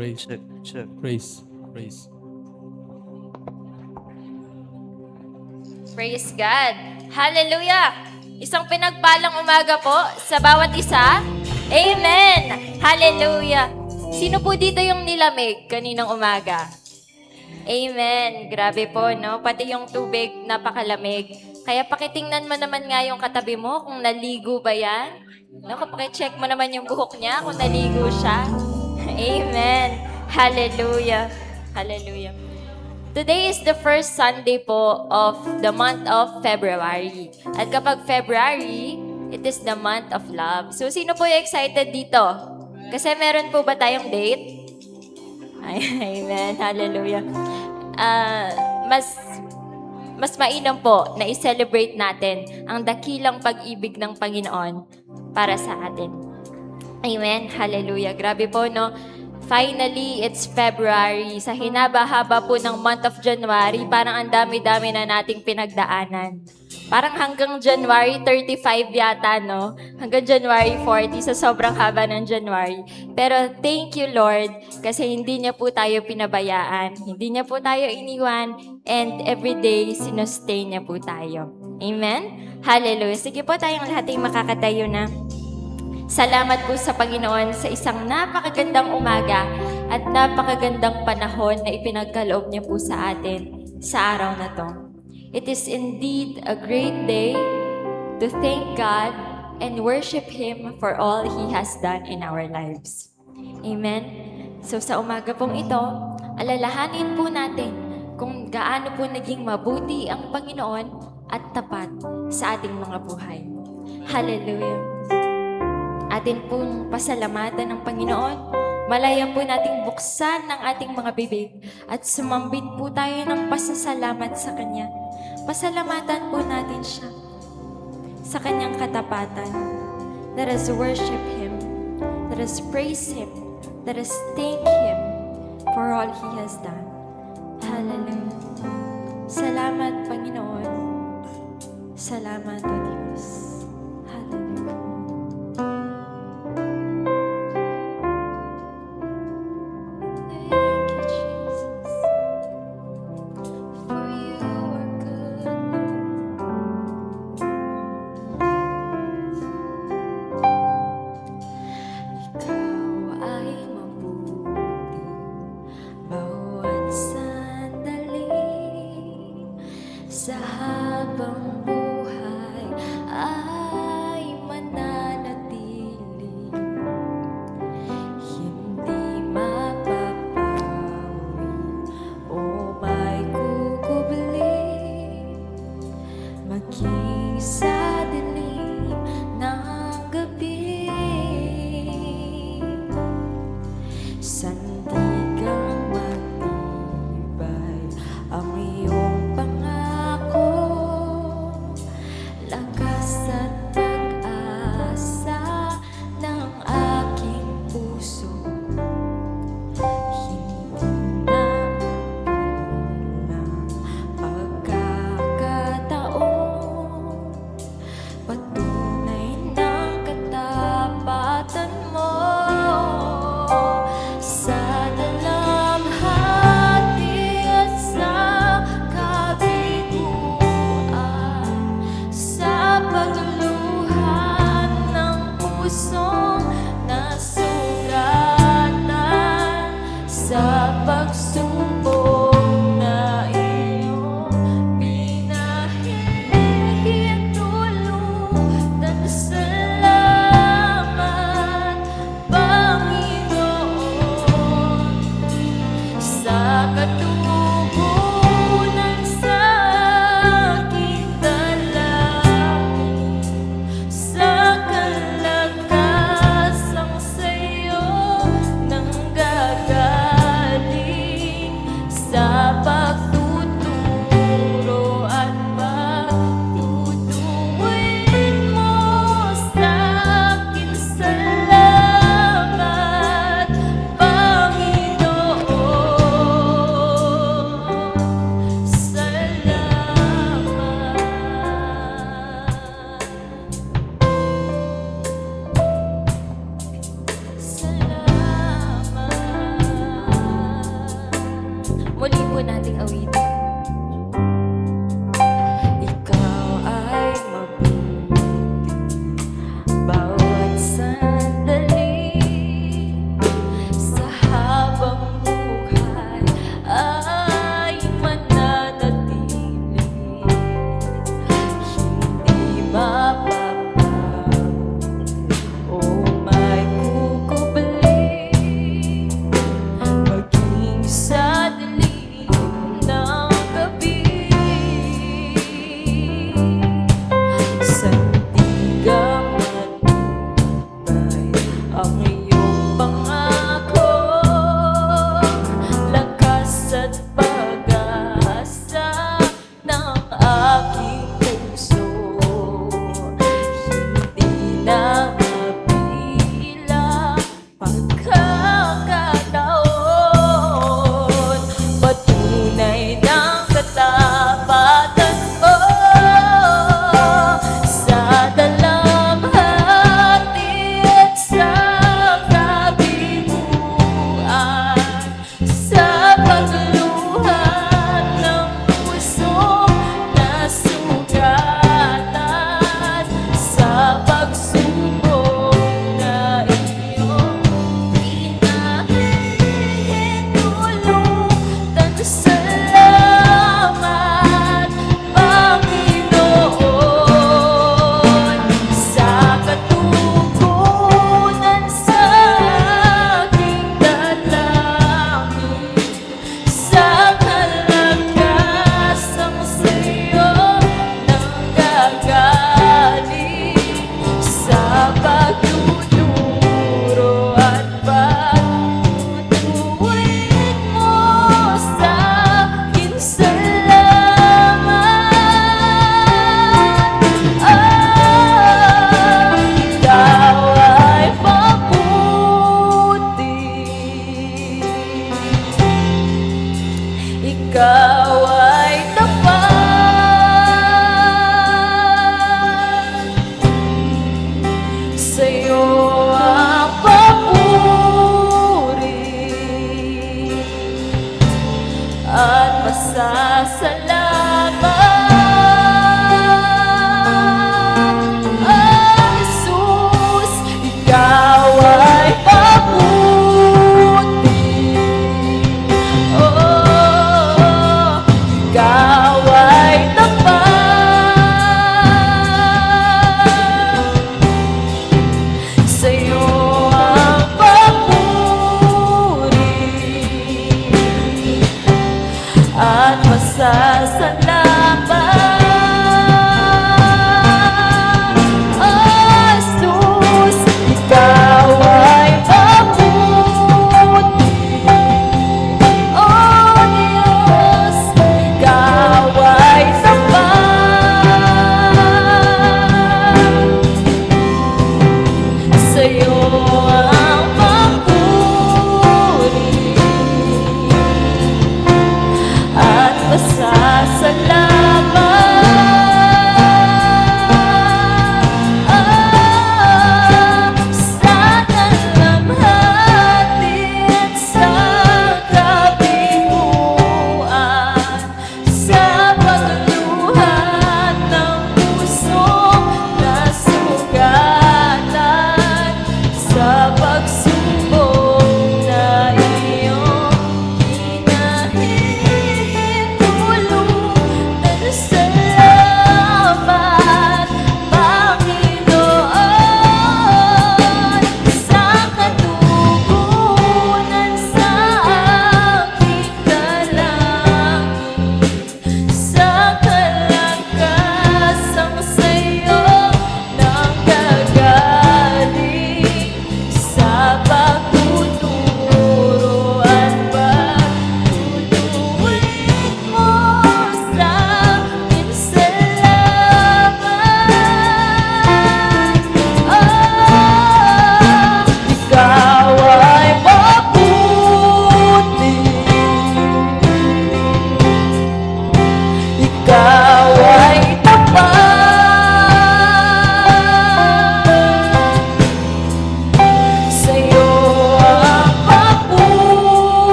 Praise. Check, check. Praise. Praise. Praise God. Hallelujah. Isang pinagpalang umaga po sa bawat isa. Amen. Hallelujah. Sino po dito yung nilamig kaninang umaga? Amen. Grabe po, no? Pati yung tubig, napakalamig. Kaya pakitingnan mo naman nga yung katabi mo kung naligo ba yan. No, pakicheck mo naman yung buhok niya kung naligo siya. Amen. Hallelujah. Hallelujah. Today is the first Sunday po of the month of February. At kapag February, it is the month of love. So, sino po yung excited dito? Kasi meron po ba tayong date? Amen. Hallelujah. Mas mainam po na i-celebrate natin ang dakilang pag-ibig ng Panginoon para sa atin. Amen. Hallelujah. Grabe po, no? Finally, it's February. Sa hinaba-haba po ng month of January, parang ang dami-dami na nating pinagdaanan. Parang hanggang January 35 yata, no? Hanggang January 40 sa sobrang haba ng January. Pero thank you, Lord, kasi hindi niya po tayo pinabayaan. Hindi niya po tayo iniwan, and everyday sinustain niya po tayo. Amen? Hallelujah. Sige po tayong lahat ay makakatayo na. Salamat po sa Panginoon sa isang napakagandang umaga at napakagandang panahon na ipinagkaloob niya po sa atin sa araw na to. It is indeed a great day to thank God and worship Him for all He has done in our lives. Amen? So sa umaga pong ito, alalahanin po natin kung gaano po naging mabuti ang Panginoon at tapat sa ating mga buhay. Hallelujah! Atin pong pasalamatan ng Panginoon. Malaya po nating buksan ng ating mga bibig at sumambit po tayo ng pasasalamat sa Kanya. Pasalamatan po natin siya sa Kanyang katapatan. Let us worship Him. Let us praise Him. Let us thank Him for all He has done. Hallelujah. Salamat, Panginoon. Salamat, O Diyos. Hallelujah. Sa habang buhay ay mananatili, hindi mapapawi o may kukubli, maging sa dilim ng gabi. Sandigang matibay ang iyong lakas at pag-asa ng aking puso. Hindi na pagkakataon, patunay ng katapatan mo sa dalamhati at sa kabiguan, sa pagluhan ng pusong nasugatan, sa pagsumbong na iyong pinahilig, tulutan salamat, Panginoon, sa katugunan sa aking dalangin.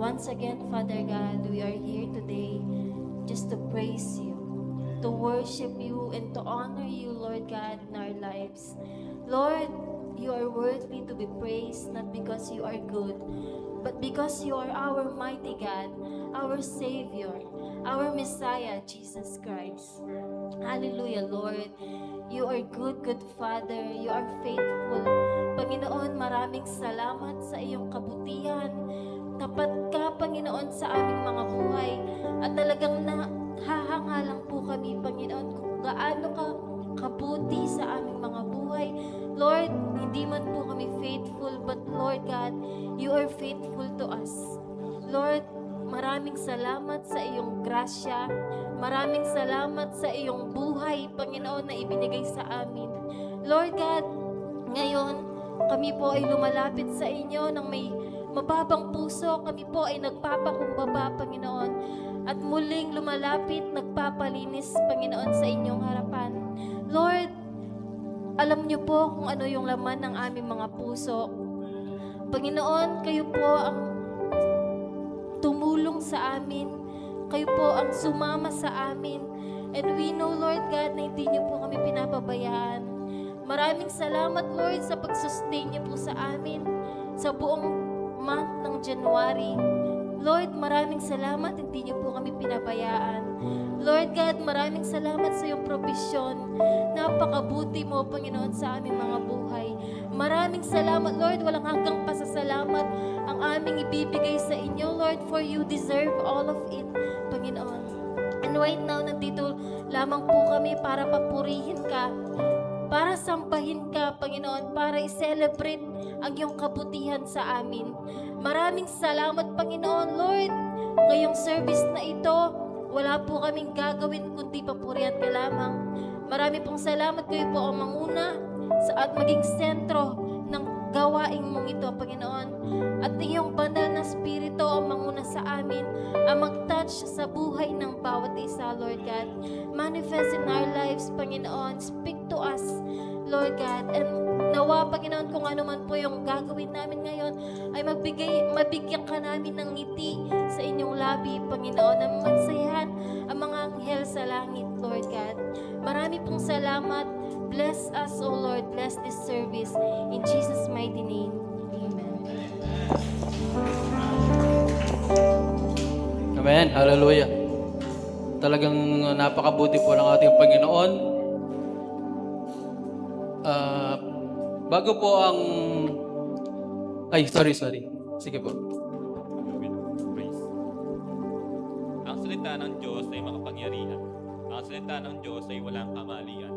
Once again, Father God, we are here today just to praise you, to worship you, and to honor you, Lord God, in our lives. Lord, you are worthy to be praised, not because you are good, but because you are our mighty God, our Savior, our Messiah, Jesus Christ. Hallelujah, Lord. You are good, good Father. You are faithful. Panginoon, maraming salamat sa iyong kabutihan. Tapat ka, Panginoon, sa aming mga buhay. At talagang nahahanga lang po kami, Panginoon, kung gaano ka kabuti sa aming mga buhay. Lord, hindi man po kami faithful, but Lord God, you are faithful to us. Lord, maraming salamat sa iyong grasya. Maraming salamat sa iyong buhay, Panginoon, na ibinigay sa amin. Lord God, ngayon, kami po ay lumalapit sa inyo ng may mababang puso. Kami po ay nagpapakumbaba, Panginoon. At muling lumalapit, nagpapalinis, Panginoon, sa inyong harapan. Lord, alam niyo po kung ano yung laman ng aming mga puso. Panginoon, kayo po ang tumulong sa amin. Kayo po ang sumama sa amin. And we know, Lord God, na hindi niyo po kami pinapabayaan. Maraming salamat, Lord, sa pag-sustain niyo po sa amin sa buong month ng January. Lord, maraming salamat, hindi niyo po kami pinabayaan. Lord God, maraming salamat sa iyong provision. Napakabuti mo, Panginoon, sa aming mga buhay. Maraming salamat, Lord. Walang hanggang pasasalamat ang aming ibibigay sa inyo, Lord, for you deserve all of it, Panginoon. And right now, nandito lamang po kami para papurihin ka, para sampahin ka, Panginoon, para i-celebrate ang iyong kabutihan sa amin. Maraming salamat, Panginoon, Lord. Ngayong service na ito, wala po kaming gagawin kundi papurihan ka lamang. Marami pong salamat, kayo po ang manguna at maging sentro ng gawaing mong ito, Panginoon. At iyong banal na spirito ang manguna sa amin, ang mag-touch sa buhay ng bawat isa, Lord God. Manifest in our lives, Panginoon. Speak to us, Lord God. And nawa, Panginoon, kung ano man po yung gagawin namin ngayon, ay mabigyan ka namin ng ngiti sa inyong labi, Panginoon, na magsayahan ang mga anghel sa langit, Lord God. Marami pong salamat. Bless us, O Lord. Bless this service. In Jesus' mighty name. Amen. Amen. Hallelujah. Talagang napakabuti po ng ating Panginoon. Bago po ang... Ay, sorry. Sige po. Praise. Ang salita ng Diyos ay makapangyarihan. Ang salita ng Diyos ay walang kamalian.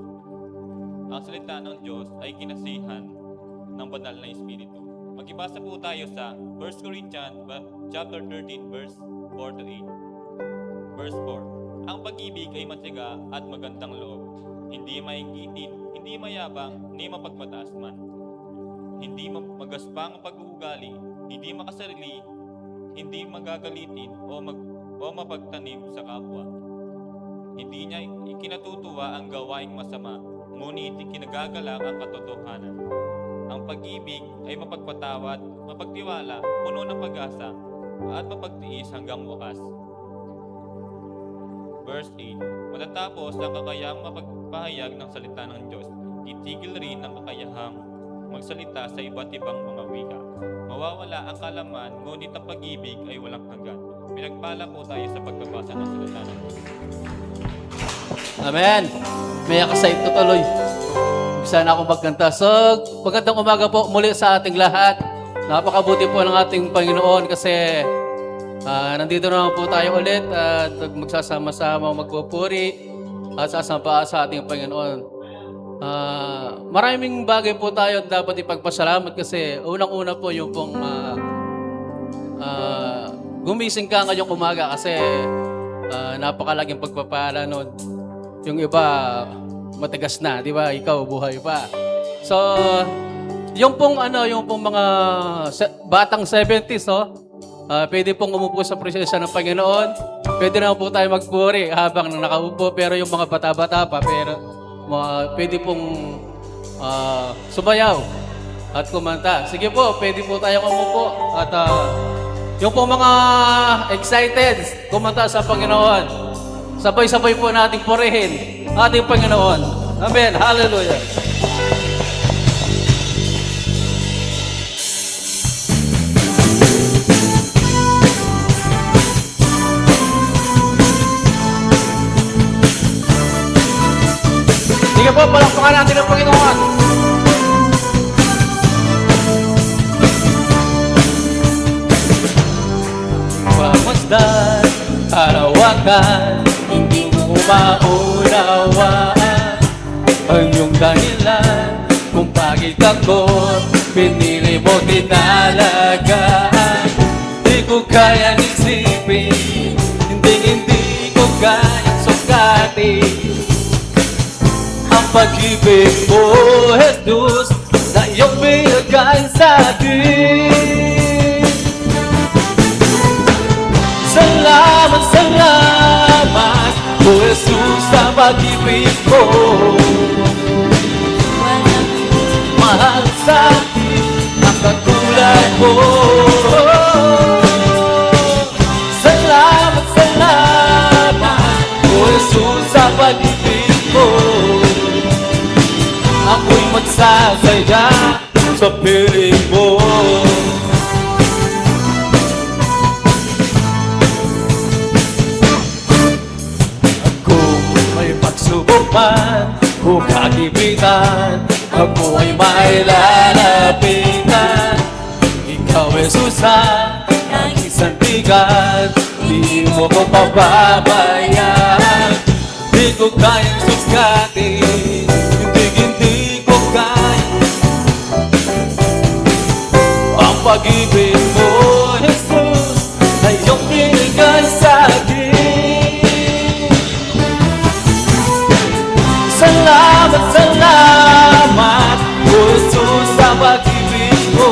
Ang salita ng Diyos ay kinasihan ng banal na Espiritu. Magibasa po tayo sa 1 Corinthians chapter 13 verse 4 to 8. Verse 4. Ang pag-ibig ay matiga at magandang loob. Hindi mainggitin, hindi mayabang, ni mapagmataas man. Hindi magaspang ang pag-uugali, hindi makasarili, hindi magagalitin o mapagtanim sa kapwa. Hindi niya ikinatutuwa ang gawaing masama, ngunit ikinagagalak ang katotohanan. Ang pag-ibig ay mapagpatawad, mapagtiwala, puno ng pag-asa, at mapagtiis hanggang wakas. Verse 8. Matatapos ang kakayahang mapagpahayag ng salita ng Diyos, titigil rin ang kakayahang magsalita sa iba't ibang mga wika. Mawawala ang kalaman, ngunit ang pag-ibig ay walang hanggan. Pinagpala po tayo sa pagbabasa ng salita ng Diyos. Amen. May akasay tutuloy. Sana akong magkanta. So, magandang umaga po muli sa ating lahat. Napakabuti po ng ating Panginoon kasi nandito naman po tayo ulit at magsasama-sama magpupuri at sasamba sa ating Panginoon. Maraming bagay po tayo dapat ipagpasalamat kasi unang-una po yung pong gumising ka ngayong umaga kasi napakalaking pagpapala nun. Yung iba matigas na, di ba? Ikaw buhay pa. So, yung pong mga batang 70s, pwede pong umupo sa presensya ng Panginoon. Pwede na po tayo magpuri habang nakaupo. Pero yung mga bata-bata pa, pwede pong sumayaw at kumanta. Sige po, pwede po tayo umupo at Yung po mga excited kumanta sa Panginoon, sabay-sabay po nating purihin ating Panginoon. Amen. Hallelujah. Sige po, palakpakan natin ang Panginoon. Pamasdan, harawakan, hindi mo maunawaan ang iyong dahilan kung bakit ako pinili mo tinalagaan. Di ko kayang isipin, hindi ko kayang sukatin ang pag-ibig mo, Jesus, na iyong binigay sa akin. Salamat, salamat, O Jesus, sa pag-ibig mo. Mahal sa akin ang katulad mo. Salamat, salamat, O Jesus, sa pag-ibig mo. Ako'y magsasaya sa piling mo. Ako may pagsubok man o kagipitan, ako ay may lalapitan. Ikaw, Jesus, ang isang bigat, di mo ko pababayaan. Di ko kayang suskatin, hindi ko kaya ang pag-ibig mo, Jesus, na iyong binigay sa akin. Salamat, salamat, O Jesus, sa pag-ibig mo.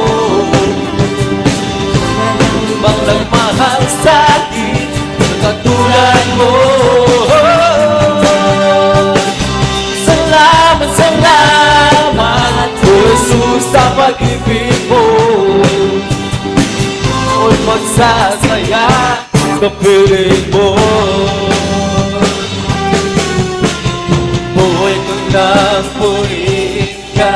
Ibang nagmahal sa akin na katulad mo. Salamat, salamat, O Jesus, sa pag-ibig mo. Ako'y magsasaya sa piling mo. Buhay ko nang purihin ka,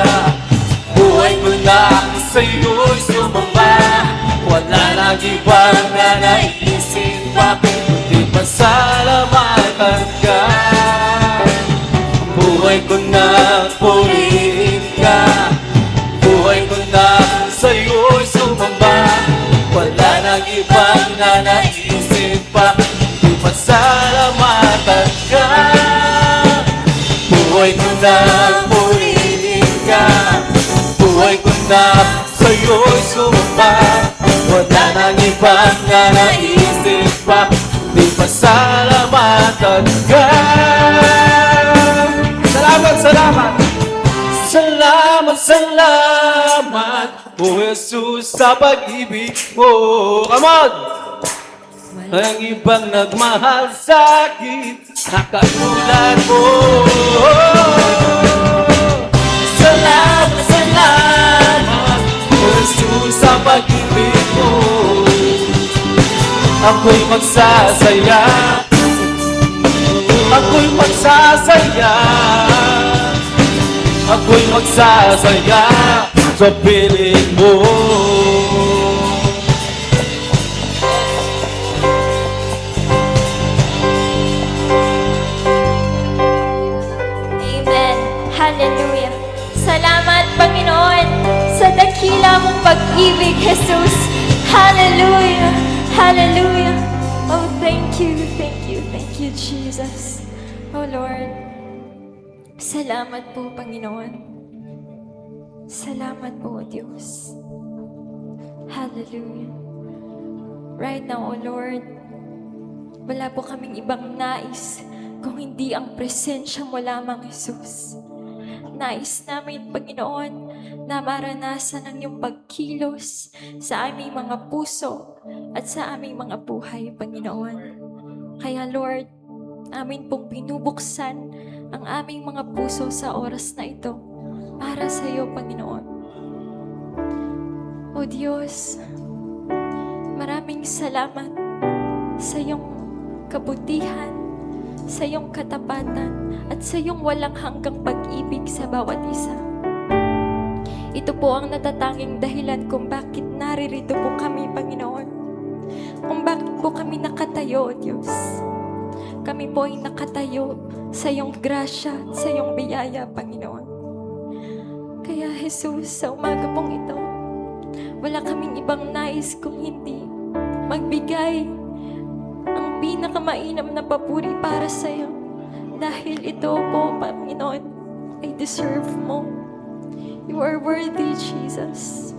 buhay ko na sa'yo'y sumamba. Wala nang ibang na naisip pa, kundi pasalamatan ka. Buhay ko na purihin ka, buhay ko na sa'yo'y sumamba. Wala nang ibang na naisip pa, kundi pasalamatan ka. Buhay ko na purihin ka, buhay ko na sa'yo'y sumamba. Wala nang ibang na naisip pa, kundi pasalamatan ka. Salamat, salamat. Salamat, salamat, O Jesus, sa pag-ibig mo. Come on! Ang ibang nagmahal sa akin, na katulad mo. Salamat, salamat, O Jesus, sa pag-ibig mo. Ako'y magsasaya, ako'y magsasaya, ako'y magsasaya sa piling mo. Amen. Hallelujah. Salamat, Panginoon, sa dakila mong pag-ibig, Jesus. Hallelujah. Hallelujah. Oh, thank you, Jesus. Oh, Lord. Salamat po, Panginoon. Salamat po, Diyos. Hallelujah. Right now, oh Lord, wala po kaming ibang nais kung hindi ang presensya mo lamang, Jesus. Nais namin, Panginoon, na maranasan ang iyong pagkilos sa aming mga puso at sa aming mga buhay, Panginoon. Kaya, Lord, amin pong binubuksan ang aming mga puso sa oras na ito para sa iyo, Panginoon. O Diyos, Maraming salamat sa iyong kabutihan, sa iyong katapatan, at sa iyong walang hanggang pag-ibig sa bawat isa. Ito po ang natatanging dahilan kung bakit naririto po kami, Panginoon. Kung bakit po kami nakatayo, Diyos. Kami po ay nakatayo sa iyong grasya at sa iyong biyaya, Panginoon. Kaya, Jesus, sa umaga pong ito, wala kaming ibang nais kung hindi magbigay ang pinakamainam na papuri para sa iyo. Dahil ito po, Panginoon, ay deserve mo. You are worthy, Jesus.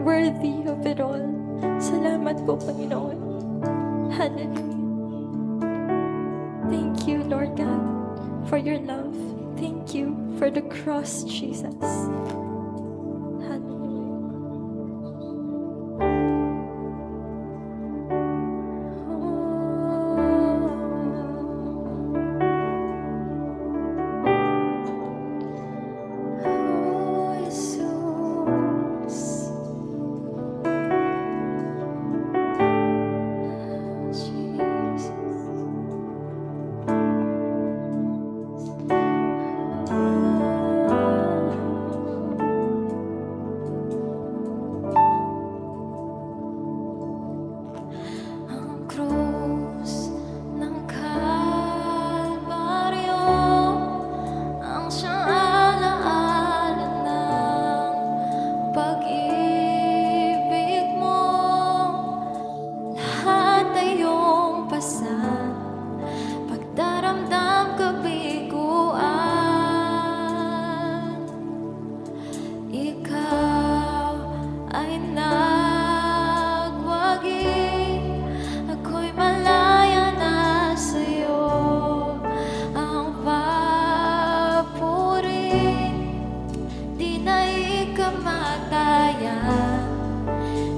Worthy of it all. Salamat po, Panginoon. Hallelujah. Thank you, Lord God, for your love. Thank you for the cross, Jesus.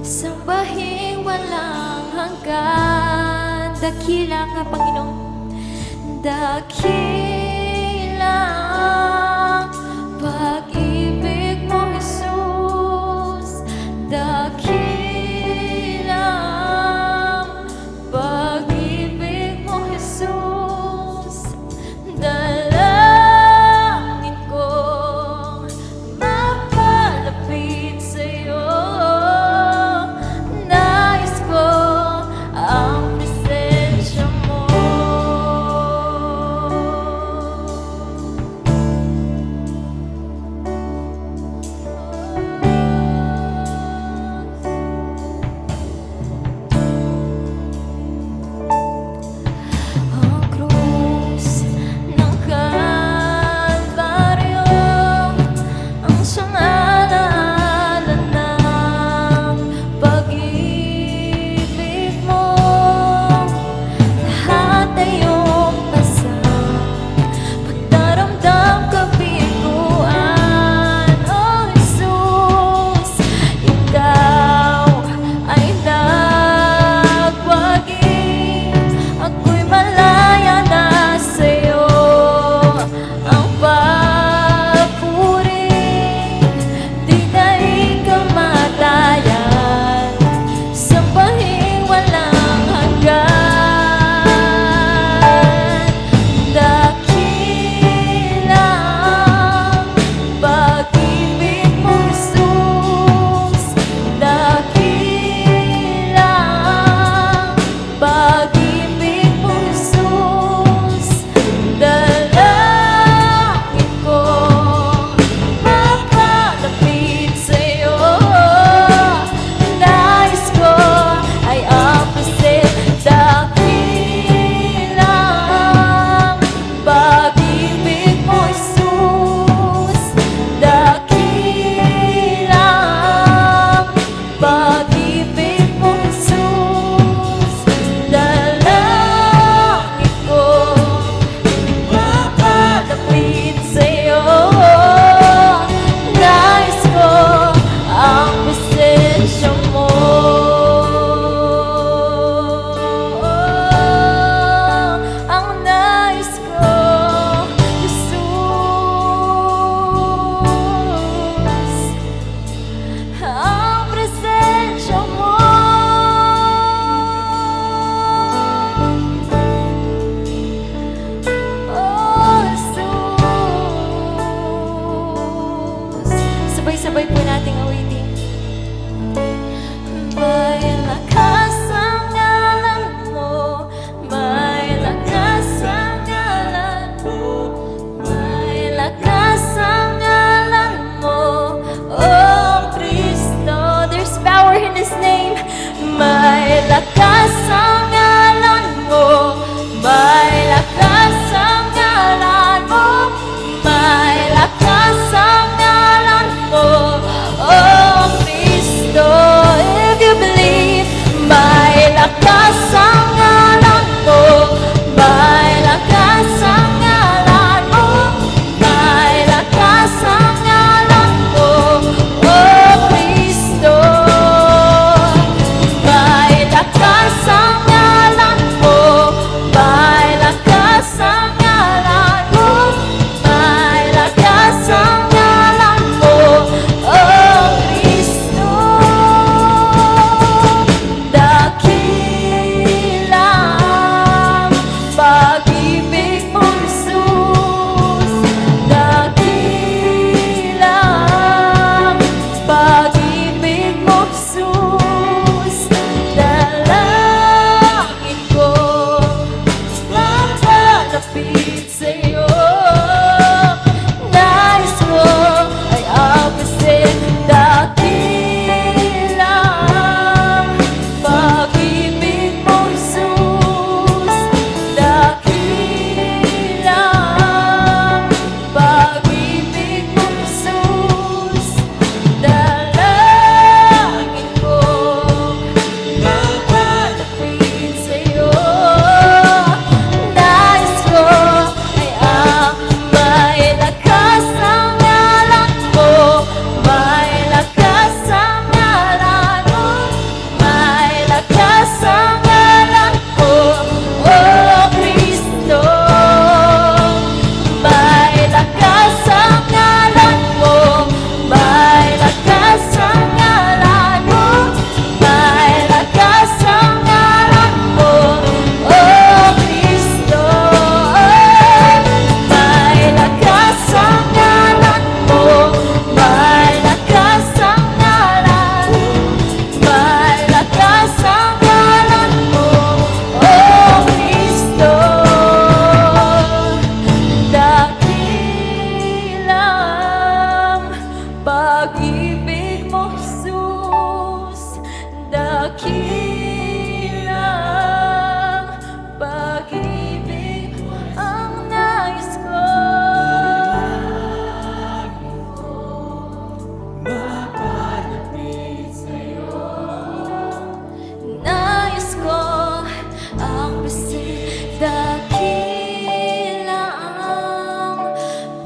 Sambahing walang hanggan. Dakila ka, Panginoon. Dakila ang pag-ibig mo, Jesus. Dakila ang pag-ibig mo, Jesus. Dalangin kong mapalapit sa'yo. Nais ko ang presensya mo. May lakas ang ngalan mo, may lakas ang ngalan mo, may lakas ang ngalan mo, oh Kristo. There's power in His name. May lakas ang ngalan mo, may lakas ang ngalan mo, may lakas ang ngalan mo, oh Kristo. If you believe, may lakas ang ngalan mo, may lakas ang ngalan mo, may lakas ang ngalan mo, oh Kristo. May lakas ang ngalan mo, may lakas ang ngalan mo, may lakas ang ngalan mo, oh Kristo. Dakilang pag-ibig mo, Jesus. Dakilang pag-ibig mo, Jesus. Dalangin ko, makalapit sa'yo. Nais ko ay apasin. Dakilang pag-ibig mo, Jesus. Dakilang pag-ibig mo, Jesus. Dalangin ko, makalapit sa'yo. Nais ko ay may lakas ang ngalan mo, may lakas ang ngalan mo, may lakas ang ngalan mo, oh Kristo. May lakas ang ngalan mo, may lakas ang ngalan mo, may lakas ang ngalan mo, oh Kristo. May lakas ang ngalan mo, may lakas ang ngalan, may lakas ang ngalan mo, oh Kristo. Dakilang pag-ibig mo, Jesus. Dakilang pag-ibig ang nais ko. Nais ko ang bisi. Dakilang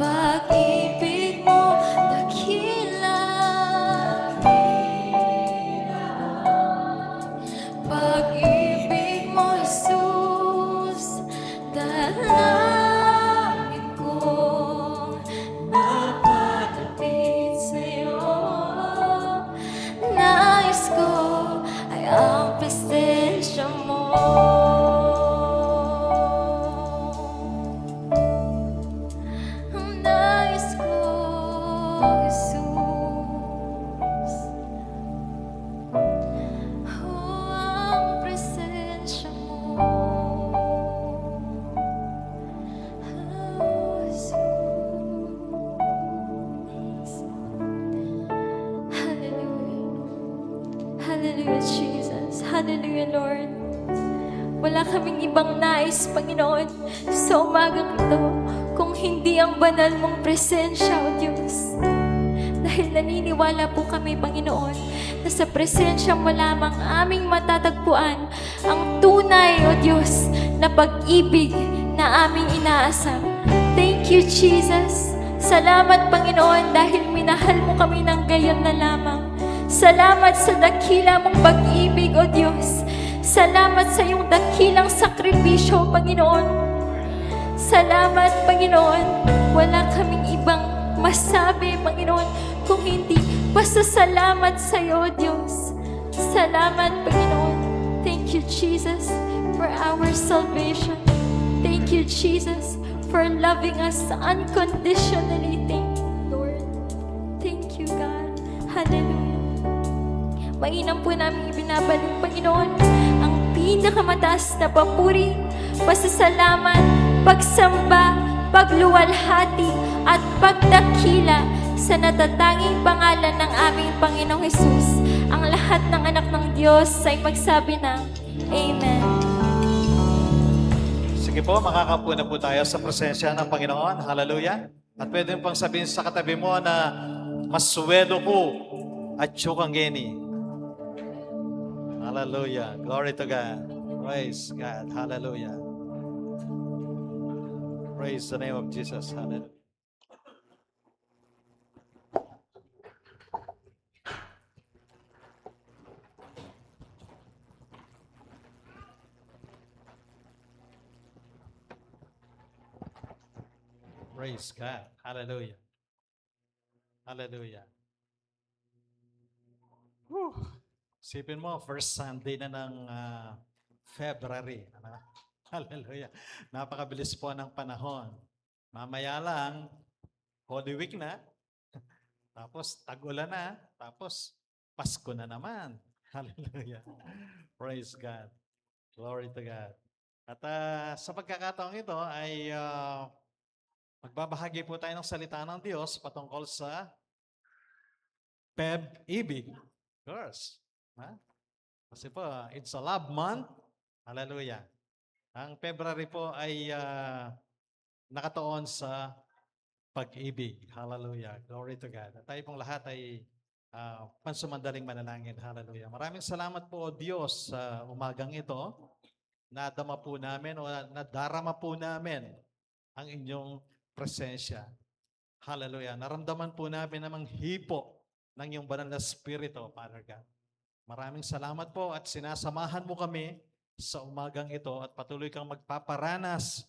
pag-ibig mo, dakilang pag-ibig mo, Jesus. Dalangin ko, napalapit sa'yo. Nais ko ay ang presensya mo. Ang nais ko, Jesus. Oh, ang presensya mo. Oh, Jesus. Hallelujah. Hallelujah, Jesus. Hallelujah, Lord. Wala kaming ibang nais, Panginoon, sa umagang ito, kung hindi ang banal mong presensya, O Diyos. Dahil naniniwala po kami, Panginoon, na sa presensya mo lamang aming matatagpuan ang tunay, O Diyos, na pag-ibig na aming inaasam. Thank you, Jesus. Salamat, Panginoon, dahil minahal mo kami ng gayon na lamang. Salamat sa dakila mong pag-ibig, O Diyos. Salamat sa iyong dakilang sakripisyo, Panginoon. Salamat, Panginoon. Wala kaming ibang masabi, Panginoon, kung hindi pasasalamat sa iyo, Diyos. Salamat, Panginoon. Thank you, Jesus, for our salvation. Thank you, Jesus, for loving us unconditionally. Thank you, Lord. Thank you, God. Hallelujah. Mainam po namin ibinabalik, Panginoon, ang pinakamataas na papuri, pasasalamat, pagsamba, pagluwalhati, at pagdakila sa natatanging pangalan ng aming Panginoong Hesus. Ang lahat ng anak ng Diyos ay magsabi ng Amen. Sige po, makakapuna po tayo sa presensya ng Panginoon. Hallelujah. At pwede pang sabihin sa katabi mo na maswelo ko at chukangeni. Hallelujah. Glory to God. Praise God. Hallelujah. Praise the name of Jesus. Hallelujah. Praise God. Hallelujah. Hallelujah. Whew. Sipin mo, first Sunday na ng February. Ano? Hallelujah. Napakabilis po ng panahon. Mamaya lang, Holy Week na. Tapos tag-ulan na. Tapos Pasko na naman. Hallelujah. Praise God. Glory to God. At sa pagkakataong ito ay magbabahagi po tayo ng salita ng Diyos patungkol sa PEB-ibig. Of course. Ha? Kasi po, it's a love month. Hallelujah. Ang February po ay nakatuon sa pag-ibig. Hallelujah. Glory to God. At tayo pong lahat ay pansumandaling manalangin. Hallelujah. Maraming salamat po, O Diyos, sa umagang ito. Nadama po namin o nadarama po namin ang inyong presensya. Hallelujah. Naramdaman po namin namang hipo ng iyong banal na spirito, Father God. Maraming salamat po at sinasamahan mo kami sa umagang ito at patuloy kang magpaparanas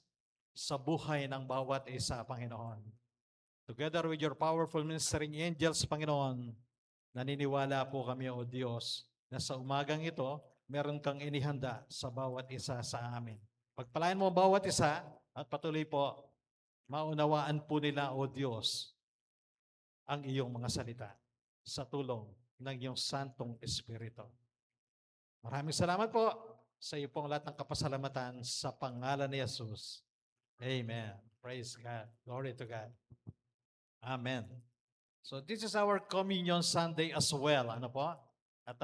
sa buhay ng bawat isa, Panginoon. Together with your powerful ministering angels, Panginoon, naniniwala po kami, O Diyos, na sa umagang ito, meron kang inihanda sa bawat isa sa amin. Pagpalain mo bawat isa at patuloy po, maunawaan po nila, O Diyos, ang iyong mga salita sa tulong ng iyong Santong Espiritu. Maraming salamat po sa iyo pong lahat ng kapasalamatan sa pangalan ni Jesus. Amen. Praise God. Glory to God. Amen. So this is our Communion Sunday as well. Ano po? At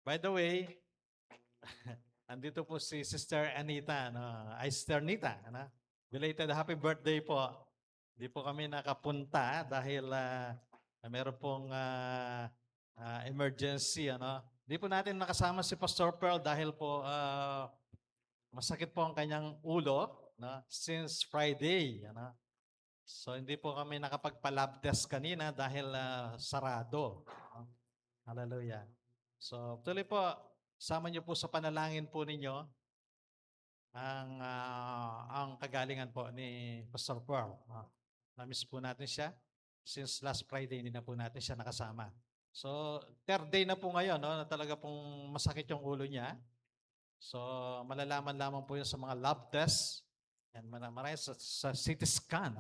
by the way, andito po si Sister Anita, ay Sister Nita. Belated happy birthday po. Hindi po kami nakapunta dahil meron pong emergency. Hindi po natin nakasama si Pastor Pearl dahil po masakit po ang kanyang ulo since Friday. So hindi po kami nakapagpa-lab test kanina dahil sarado. Hallelujah. So tuloy po, sama niyo po sa panalangin po ninyo ang kagalingan po ni Pastor Pearl. Na-miss po natin siya. Since last Friday, hindi na po natin siya nakasama. So, third day na po ngayon, na talaga pong masakit yung ulo niya. So, malalaman lamang po yun sa mga lab tests and marami sa CT scan.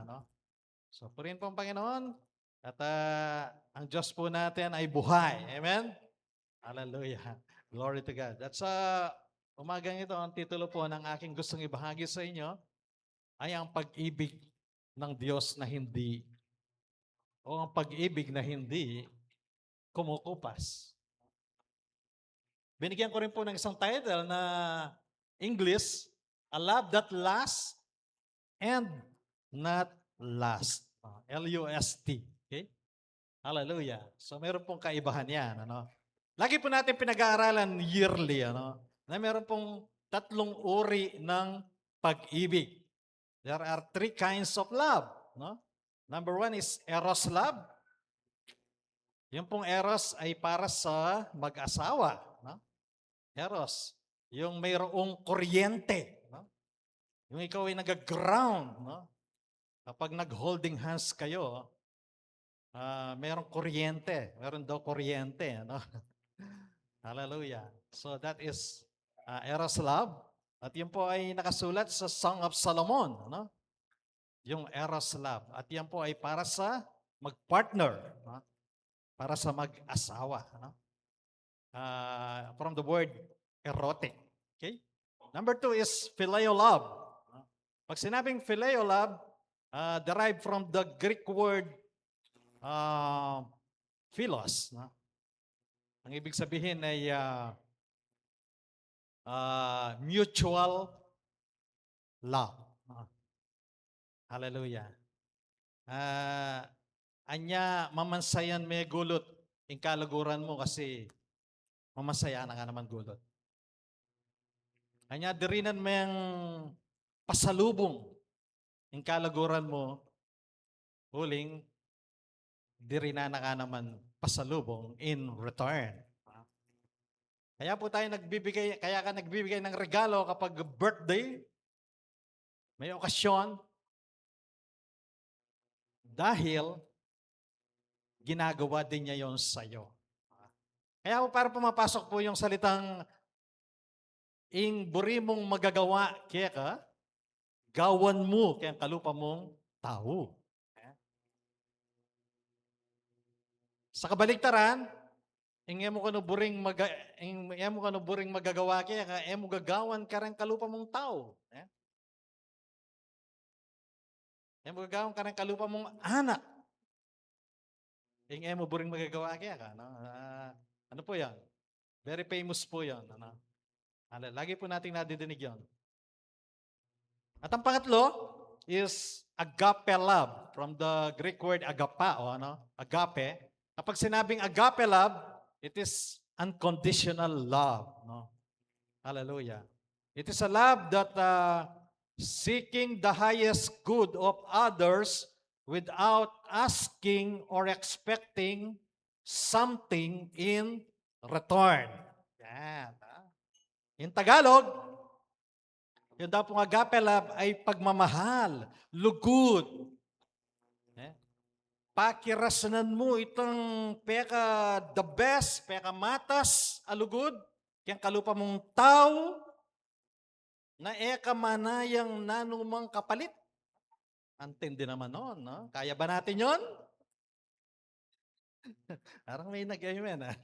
So, purihin po ang Panginoon at ang Diyos po natin ay buhay. Amen? Hallelujah. Glory to God. At sa umagang ito, ang titulo po ng aking gustong ibahagi sa inyo ay ang pag-ibig ng Diyos na hindi o ang pag-ibig na hindi kumukupas. Binigyan ko rin po ng isang title na English, A Love That Lasts and Not Last. L-U-S-T. Okay? Hallelujah. So meron pong kaibahan yan. Lagi po natin pinag-aaralan yearly na meron pong tatlong uri ng pag-ibig. There are three kinds of love. Number one is eros love. Yung pong eros ay para sa mag-asawa. Eros. Yung mayroong kuryente. Yung ikaw ay nag-ground. Kapag nag-holding hands kayo, mayroong kuryente. Meron daw kuryente. Hallelujah. So that is eros love. At yun po ay nakasulat sa Song of Solomon. Yung eros love. At yan po ay para sa mag-partner. Para sa mag-asawa. from the word erotic. Okay? Number 2 is phileo love. Pag sinabing phileo love, derived from the Greek word philos. No? Ang ibig sabihin ay mutual love. Hallelujah. Anya mamansayan may gulot in kalaguran mo kasi mamasaya na nga naman gulot. Anya dirinan mo yung pasalubong in kalaguran mo huling dirina na nga naman pasalubong in return. Kaya po tayo nagbibigay, kaya ka nagbibigay ng regalo kapag birthday, may okasyon, dahil ginagawa din niya yon sa iyo. Kaya po para pumapasok po yung salitang ing buri mong magagawa kaya ka, gawan mo kaya kalupa mong tao. Sa kabaligtaran, ingem mo kano buring magagawa kaya ka, mo gagawan ka rin kalupa mong tao. Mo gagawan ka rin kalupa mong anak. Ingem mo buring magagawa kaya ka. No? Ano po yan? Very famous po yan. Ano? Lagi po nating nadidinig yan. At ang pangatlo is agape love. From the Greek word agapao. Ano? Agape. Kapag sinabing agape love, it is unconditional love. No? Hallelujah. It is a love that seeking the highest good of others without asking or expecting something in return. Yan. In Tagalog, yung daw pong agape love ay pagmamahal, lugod. Pakirasanan mo itong peka the best, peka matas, alugod, kaya kalupa mong tao, na eka manayang nanumang kapalit. Antindi naman noon, no? Kaya ba natin yon? Parang may nag-amen, ha?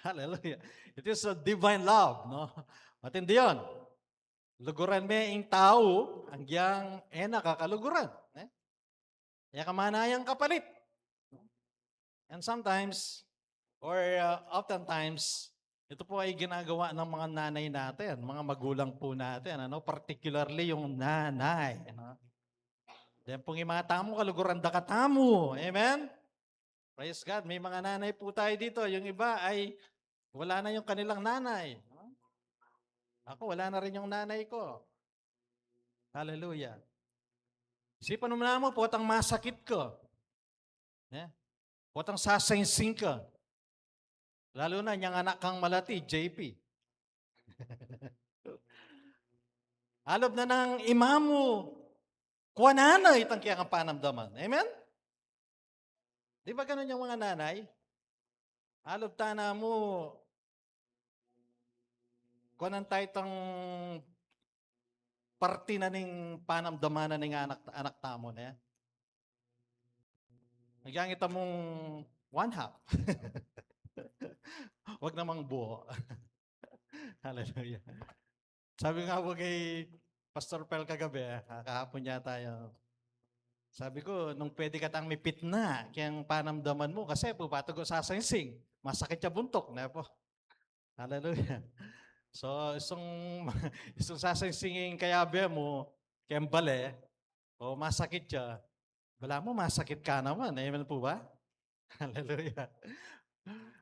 Hallelujah. It is a divine love, no? Matindi yun. Luguran may ing tao, ang giyang nakakaluguran. Kaya kamanayang kapalit. And sometimes, or oftentimes, ito po ay ginagawa ng mga nanay natin, mga magulang po natin, ano? Particularly yung nanay. Ano? Yan pong yung mga tamo, kaluguran da katamo. Amen? Praise God. May mga nanay po tayo dito. Yung iba ay wala na yung kanilang nanay. Ako, wala na rin yung nanay ko. Hallelujah. Isipan mo na mo, potang masakit ko. Potang sasangsing ka. Lalo na niyang anak kang malati, JP. Alob na ng imamo, kuha nanay, itang kaya kang panamdaman. Amen? Di ba ganun yung mga nanay? Alob tana mo, kuha nang tayo itang parti na ning panamdaman na ning anak tamo na yan. Nagyang ita mong one half. Huwag namang buo. Hallelujah. Sabi nga po kay Pastor Pel kagabi, kahapon niya tayo. Sabi ko, nung pwede ka tang mipit na, kayang panamdaman mo, kasi po patog sasangsing, masakit siya buntok na po. Hallelujah. So, isang sasangsingin kaya mo, kayang bale, o masakit siya, wala mo, masakit ka naman. Amen po ba? Hallelujah.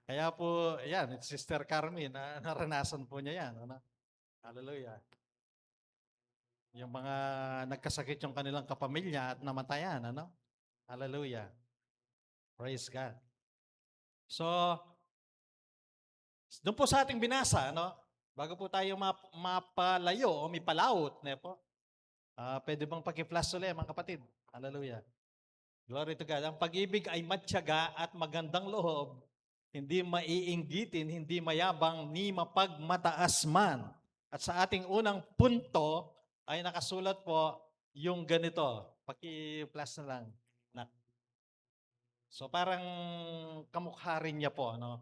Kaya po, yan, Sister Carmen, naranasan po niya yan. Ano? Hallelujah. Yung mga nagkasakit yung kanilang kapamilya at namatayan. Ano? Hallelujah. Praise God. So, doon po sa ating binasa, ano? Bago po tayo mapalayo o mipalaot, po, pwede bang paki-flash ulit, mga kapatid? Hallelujah. Glory to God. Ang pag-ibig ay matyaga at magandang loob, hindi maiinggitin, hindi mayabang, ni mapagmataas man. At sa ating unang punto ay nakasulat po yung ganito. Paki-flash na lang. So parang kamukha rin niya po, ano?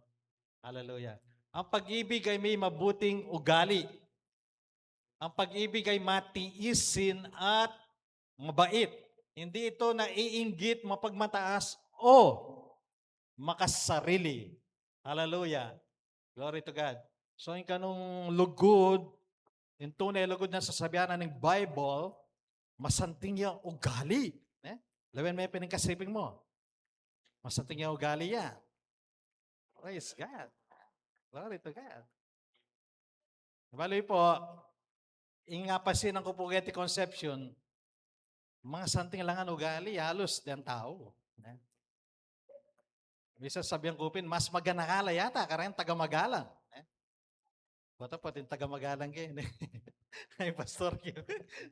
Hallelujah. Ang pag-ibig ay may mabuting ugali. Ang pag-ibig ay matiisin at mabait. Hindi ito naiinggit, mapagmataas o makasarili. Hallelujah. Glory to God. So yung kanong lugod, yung tunay lugod na sasabihan ng Bible, masanting yung ugali. Lawin mo yung pinagkasiping mo. Masanting yung ugali yan. Praise God. Glory to God. Baloy po, ingapasin ang Kupugeti Conception, mga santing lang ang ugali, halos din tao. Bisa sabihan kupin, mas maganakala yata, karang taga-magalang. Bata po, yung taga-magalang kayo. Ay, pastor kayo.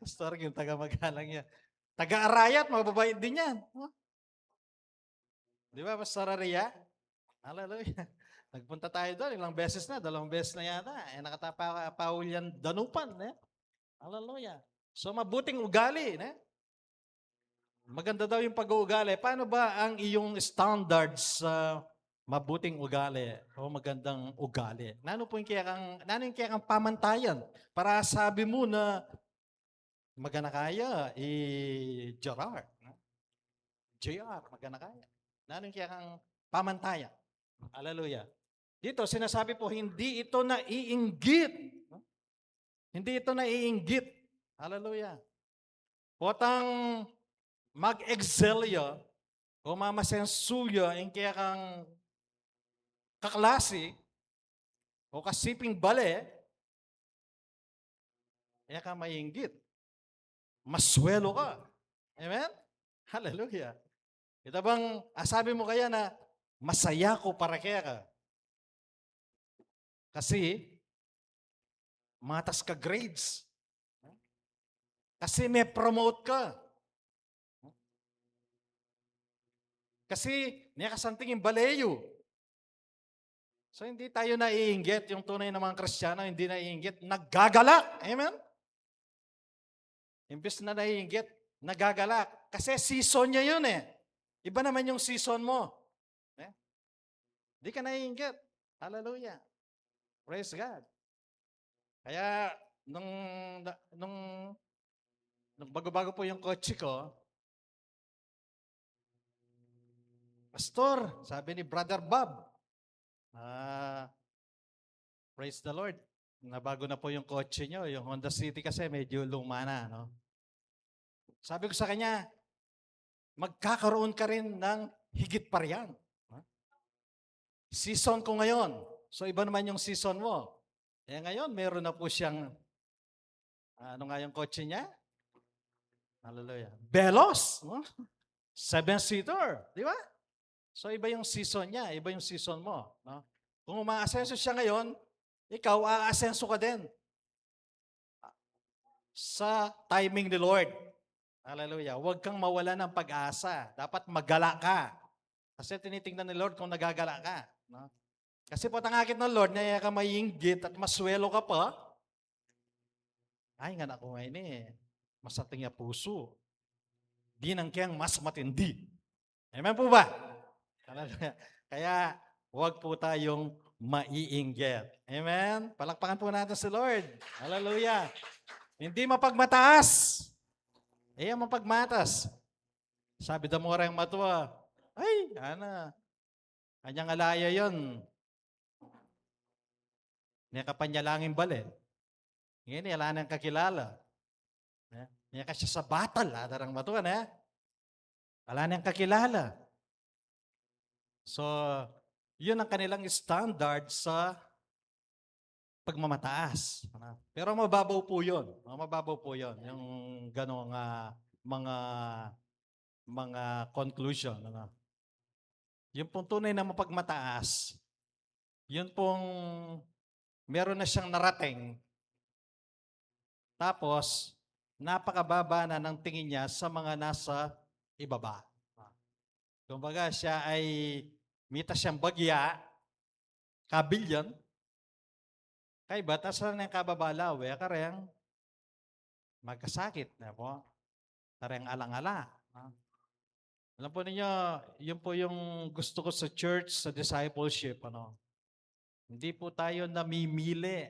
Pastor kayo, taga-magalang yan. Taga-arayat, mababait din yan. Di ba, Pastor Aria? Hallelujah. Nagpunta tayo doon, ilang beses na, 2 beses na yata. Nakatapa yan danupan. Hallelujah. So, mabuting ugali. Maganda daw yung pag-uugali. Paano ba ang iyong standards sa mabuting ugali o magandang ugali? Nano yung kaya kang pamantayan para sabi mo na magana kaya Gerard. JR, magana kaya. Nano yung kaya kang pamantayan? Hallelujah. Dito, sinasabi po, hindi ito naiinggit. Hindi ito naiinggit. Hallelujah. Potang mag-excelya o mamasensuya yung kaya kang kaklase o kasiping bale, kaya ka maiinggit. Maswelo ka. Amen? Hallelujah. Ito bang, sabi mo kaya na masaya ko para kaya ka? Kasi, matas ka grades. Kasi may promote ka. Kasi niya kasanting yung baleyo. So hindi tayo naiinggit, yung tunay na mga Kristiyano, hindi naiinggit, naggagalak. Amen? Imbes na naiinggit, nagagalak. Kasi season niya yun eh. Iba naman yung season mo. Hindi ka naiinggit. Hallelujah. Praise God. Kaya, nung bago-bago po yung kotse ko, Pastor, sabi ni Brother Bob, praise the Lord, nabago na po yung kotse nyo, yung Honda City kasi medyo luma na, no? Sabi ko sa kanya, magkakaroon ka rin ng higit pa riyan. Season ko ngayon. So iba naman yung season mo. Eh ngayon, meron na po siyang, ano nga yung kotse niya? Hallelujah. Veloz, no? 7-seater, di ba? So iba yung season niya, iba yung season mo. No? Kung umaasenso siya ngayon, ikaw aasenso ka din. Sa timing ni Lord. Hallelujah. Huwag kang mawala ng pag-asa. Dapat magala ka. Kasi tinitingnan ni Lord kung nagagala ka. No? Kasi po tangakit ng Lord, na ka mayinggit at maswelo ka pa. Ay, nga ako ngayon masating niya puso. Di nang kiyang mas matindi. Amen po ba? Kaya, huwag po tayong maiinggit. Amen? Palakpakan po natin si Lord. Hallelujah. Hindi mapagmataas. Mapagmatas. Sabi da mo rin matua, ay, kanyang alaya yun. Niya kapanyalangin bali. Ngayon, wala nang kakilala. Niya ka siya sa batal, darang matua na. Wala nang kakilala. So, yun ang kanilang standard sa pagmamataas. Pero mababaw po yun. Mababaw po yun. Yung ganong mga conclusion. Yung pong tunay na mapagmataas, yun pong meron na siyang narating. Tapos, napakababa na ng tingin niya sa mga nasa ibaba. Kumbaga, siya ay mita siyang bagya, kabilyan, kay batas na ng kababalaw, kareng magkasakit na po, kareng alang-ala. Alam po ninyo, yun po yung gusto ko sa church, sa discipleship, Hindi po tayo namimili.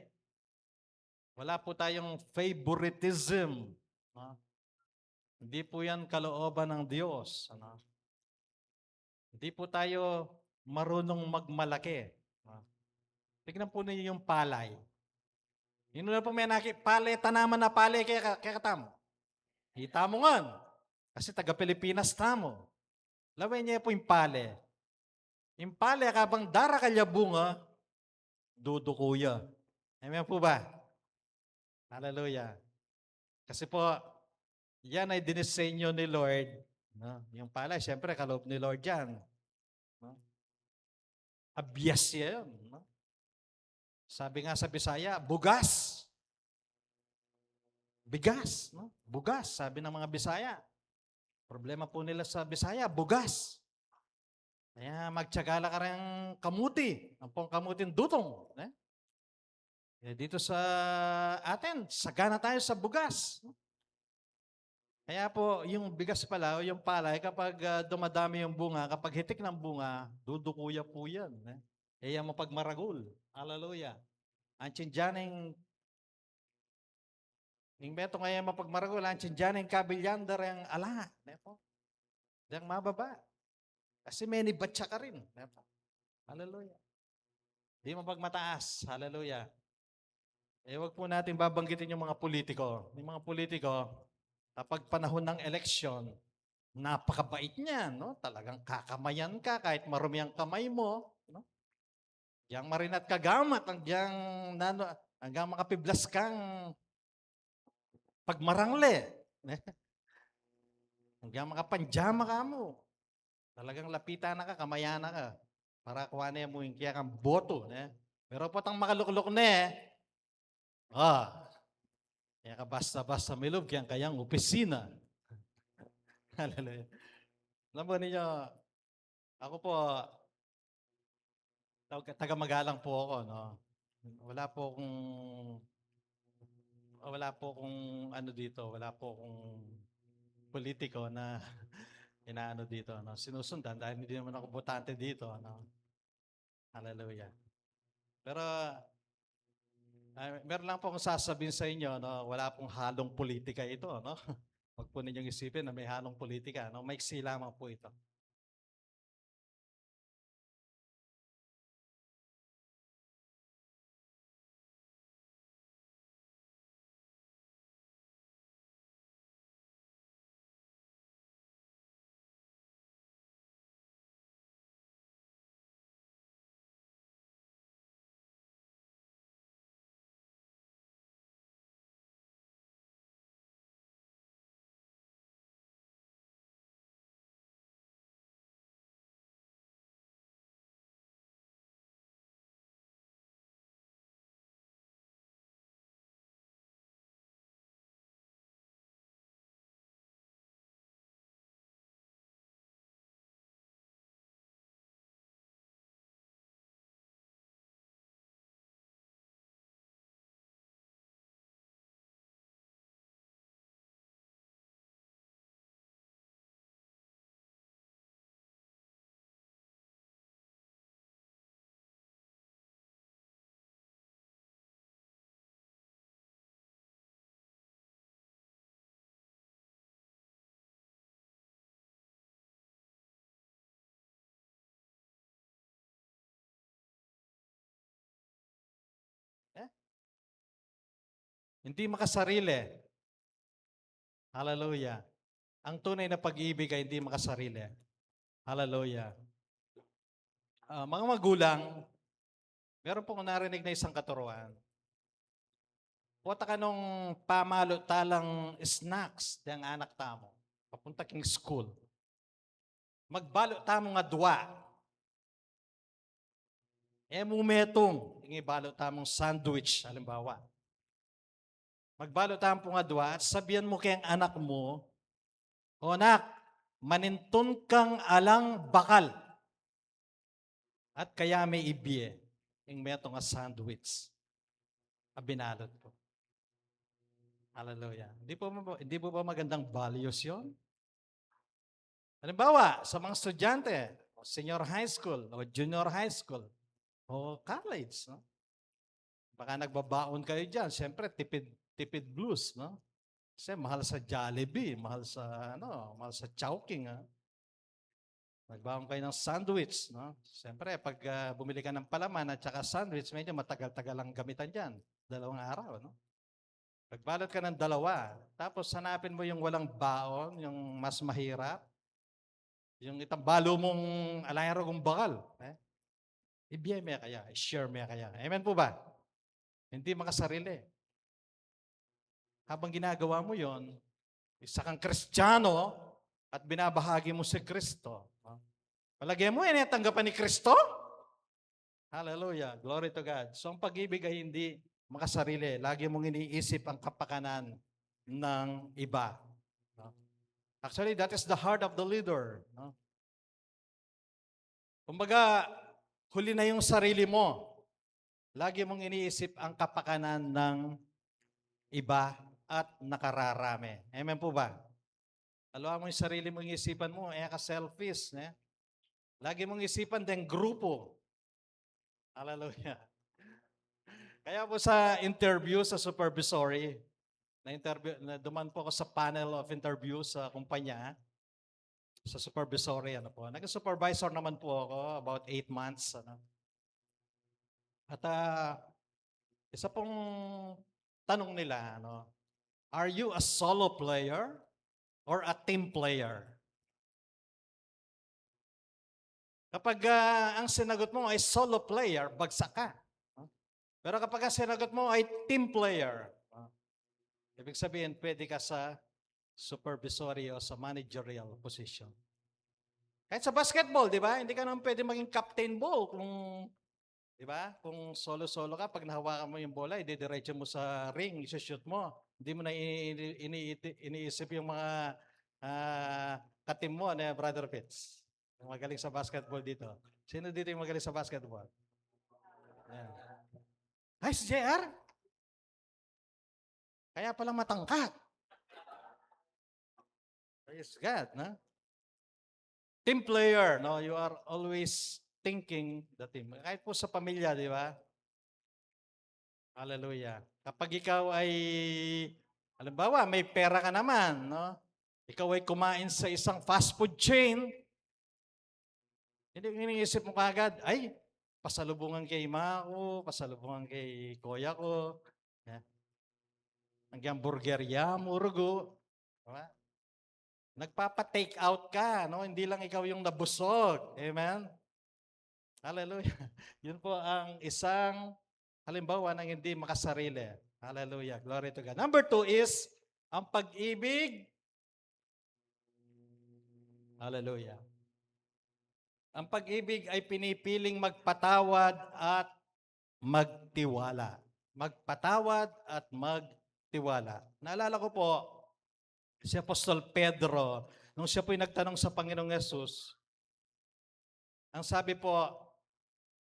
Wala po tayong favoritism. No? Hindi po yan kalooban ng Diyos. Ano? Hindi po tayo marunong magmalaki. No? Tignan po ninyo yung palay. Yun na po may palay, tanaman na palay kaya katam. Hita mo nga. Kasi taga Pilipinas tamo. Laway niya po yung palay. Yung palay, kabang dara kalya bunga, dudukuya. Amen po ba? Hallelujah. Kasi po, yan ay dinisenyo ni Lord. No? Yung palay, siyempre, kaloob ni Lord yan. No? Abyas siya yun. No? Sabi nga sa Bisaya, bugas. Bigas. No? Bugas, sabi ng mga Bisaya. Problema po nila sa Bisaya, bugas. Kaya magtiyagala ka rin kamuti. Ang pong kamutin dutong. Dito sa atin, sagana tayo sa bugas. Kaya po, yung bigas pala, o yung palay, kapag dumadami yung bunga, kapag hitik ng bunga, dudukuya po yan. Kaya mo pag maragul. Hallelujah. Ang tsinjaning, yung beto ngayon mapag maragul, ang tsinjaning kabilyandar yung ala. Diyang mababa. Kasi may nibatsa ka rin. Hallelujah. Di mo pagmataas. Hallelujah. Wag po natin babanggitin yung mga politiko. Yung mga politiko, kapag panahon ng eleksyon, napakabait niya, no? Talagang kakamayan ka kahit marumi ang kamay mo, no? Yang marinat kagamat, hanggang makapiblas kang pagmarangle. Hanggang makapanjama ka mo. Talagang lapitan na ka, kamayan na ka. Para kuha na mo yung kaya kang boto. Pero potang makaluklok na kaya ka basta-basta milog, kayang opisina. Hallelujah. Alam mo ninyo, ako po, taga-magalang po ako, no? Wala po akong ano dito, wala po akong politiko na inaano dito, no? Sinusundan dahil hindi naman ako botante dito, no? Hallelujah. Pero meron lang po akong sasabihin sa inyo, no? Wala pong halong politika ito, no? Huwag po ninyong isipin na may halong politika, no? Maiksi lamang po ito. Hindi makasarili. Hallelujah. Ang tunay na pag-ibig ay hindi makasarili. Hallelujah. Mga magulang, meron pong narinig na isang katuruan. Puta ka nung pamalo talang snacks ng anak tamo. Papunta king school. Magbalo tamo nga dua. Mumetong. Yung ibalo tamong sandwich, halimbawa. Magbalo tamo nga dua at sabihan mo kayang anak mo, o anak, manintun kang alang bakal. At kaya may ibiye. Yung meto nga sandwich. Abinalot ko. Hallelujah. Hindi po ba magandang values yun? Halimbawa, sa mga estudyante, senior high school o junior high school, o college, no? Baka nagbabaon kayo dyan. Siyempre, tipid blues, no? Kasi mahal sa Jollibee, mahal sa Chowking, ha? Nagbaon kayo ng sandwich, no? Siyempre, pag bumili ka ng palaman at saka sandwich, medyo matagal-tagal ang gamitan dyan. 2 araw, no? Pagbalot ka ng 2, tapos hanapin mo yung walang baon, yung mas mahirap, yung itambalo mong alayro kong bakal. Ibigay mo kaya, share mo kaya. Amen po ba? Hindi makasarili. Habang ginagawa mo yon, isa kang Kristiyano at binabahagi mo si Kristo. Palagay mo, tanggapan ni Kristo? Hallelujah. Glory to God. So ang pag-ibig ay hindi makasarili. Lagi mong iniisip ang kapakanan ng iba. Actually, that is the heart of the leader. Kumbaga, huli na yung sarili mo. Lagi mong iniisip ang kapakanan ng iba at nakararami. Amen po ba? Alawa mo yung sarili mong isipan mo, ka selfish. Lagi mong isipan din grupo. Hallelujah. Kaya po sa interview sa supervisory, duman po ako sa panel of interview sa kumpanya, sa supervisory, Nag-supervisor naman po ako, about 8 months, At isa pong tanong nila, are you a solo player or a team player? Kapag ang sinagot mo ay solo player, bagsak ka. Pero kapag ang sinagot mo ay team player, ibig sabihin, pwede ka sa supervisory o sa managerial position. Kahit sa basketball, di ba? Hindi ka naman pwede maging captain ball kung, di ba? Kung solo-solo ka, pag nahawakan mo yung bola, ididiretso mo sa ring, isushoot mo. Hindi mo na iniisip yung mga katim mo, Brother Fitz. Yung magaling sa basketball dito. Sino dito yung magaling sa basketball? Ayan. Ay, si JR? Kaya palang matangkat. Praise God, na? Team player, you are always thinking the team. Kahit po sa pamilya, di ba? Hallelujah. Kapag ikaw ay, halimbawa, may pera ka naman, Ikaw ay kumain sa isang fast food chain, hindi iniisip mo kagad, ay, pasalubungan kay ma ko, pasalubungan kay kuya ko, hanggang burgerya, murugo. Diba? Nagpapa-take out ka, Hindi lang ikaw yung nabusog. Amen? Hallelujah. Yun po ang isang halimbawa ng hindi makasarili. Hallelujah. Glory to God. Number 2 is, ang pag-ibig. Hallelujah. Ang pag-ibig ay pinipiling magpatawad at magtiwala. Magpatawad at magtiwala. Naalala ko po, si Apostol Pedro, nung siya po'y nagtanong sa Panginoong Yesus, ang sabi po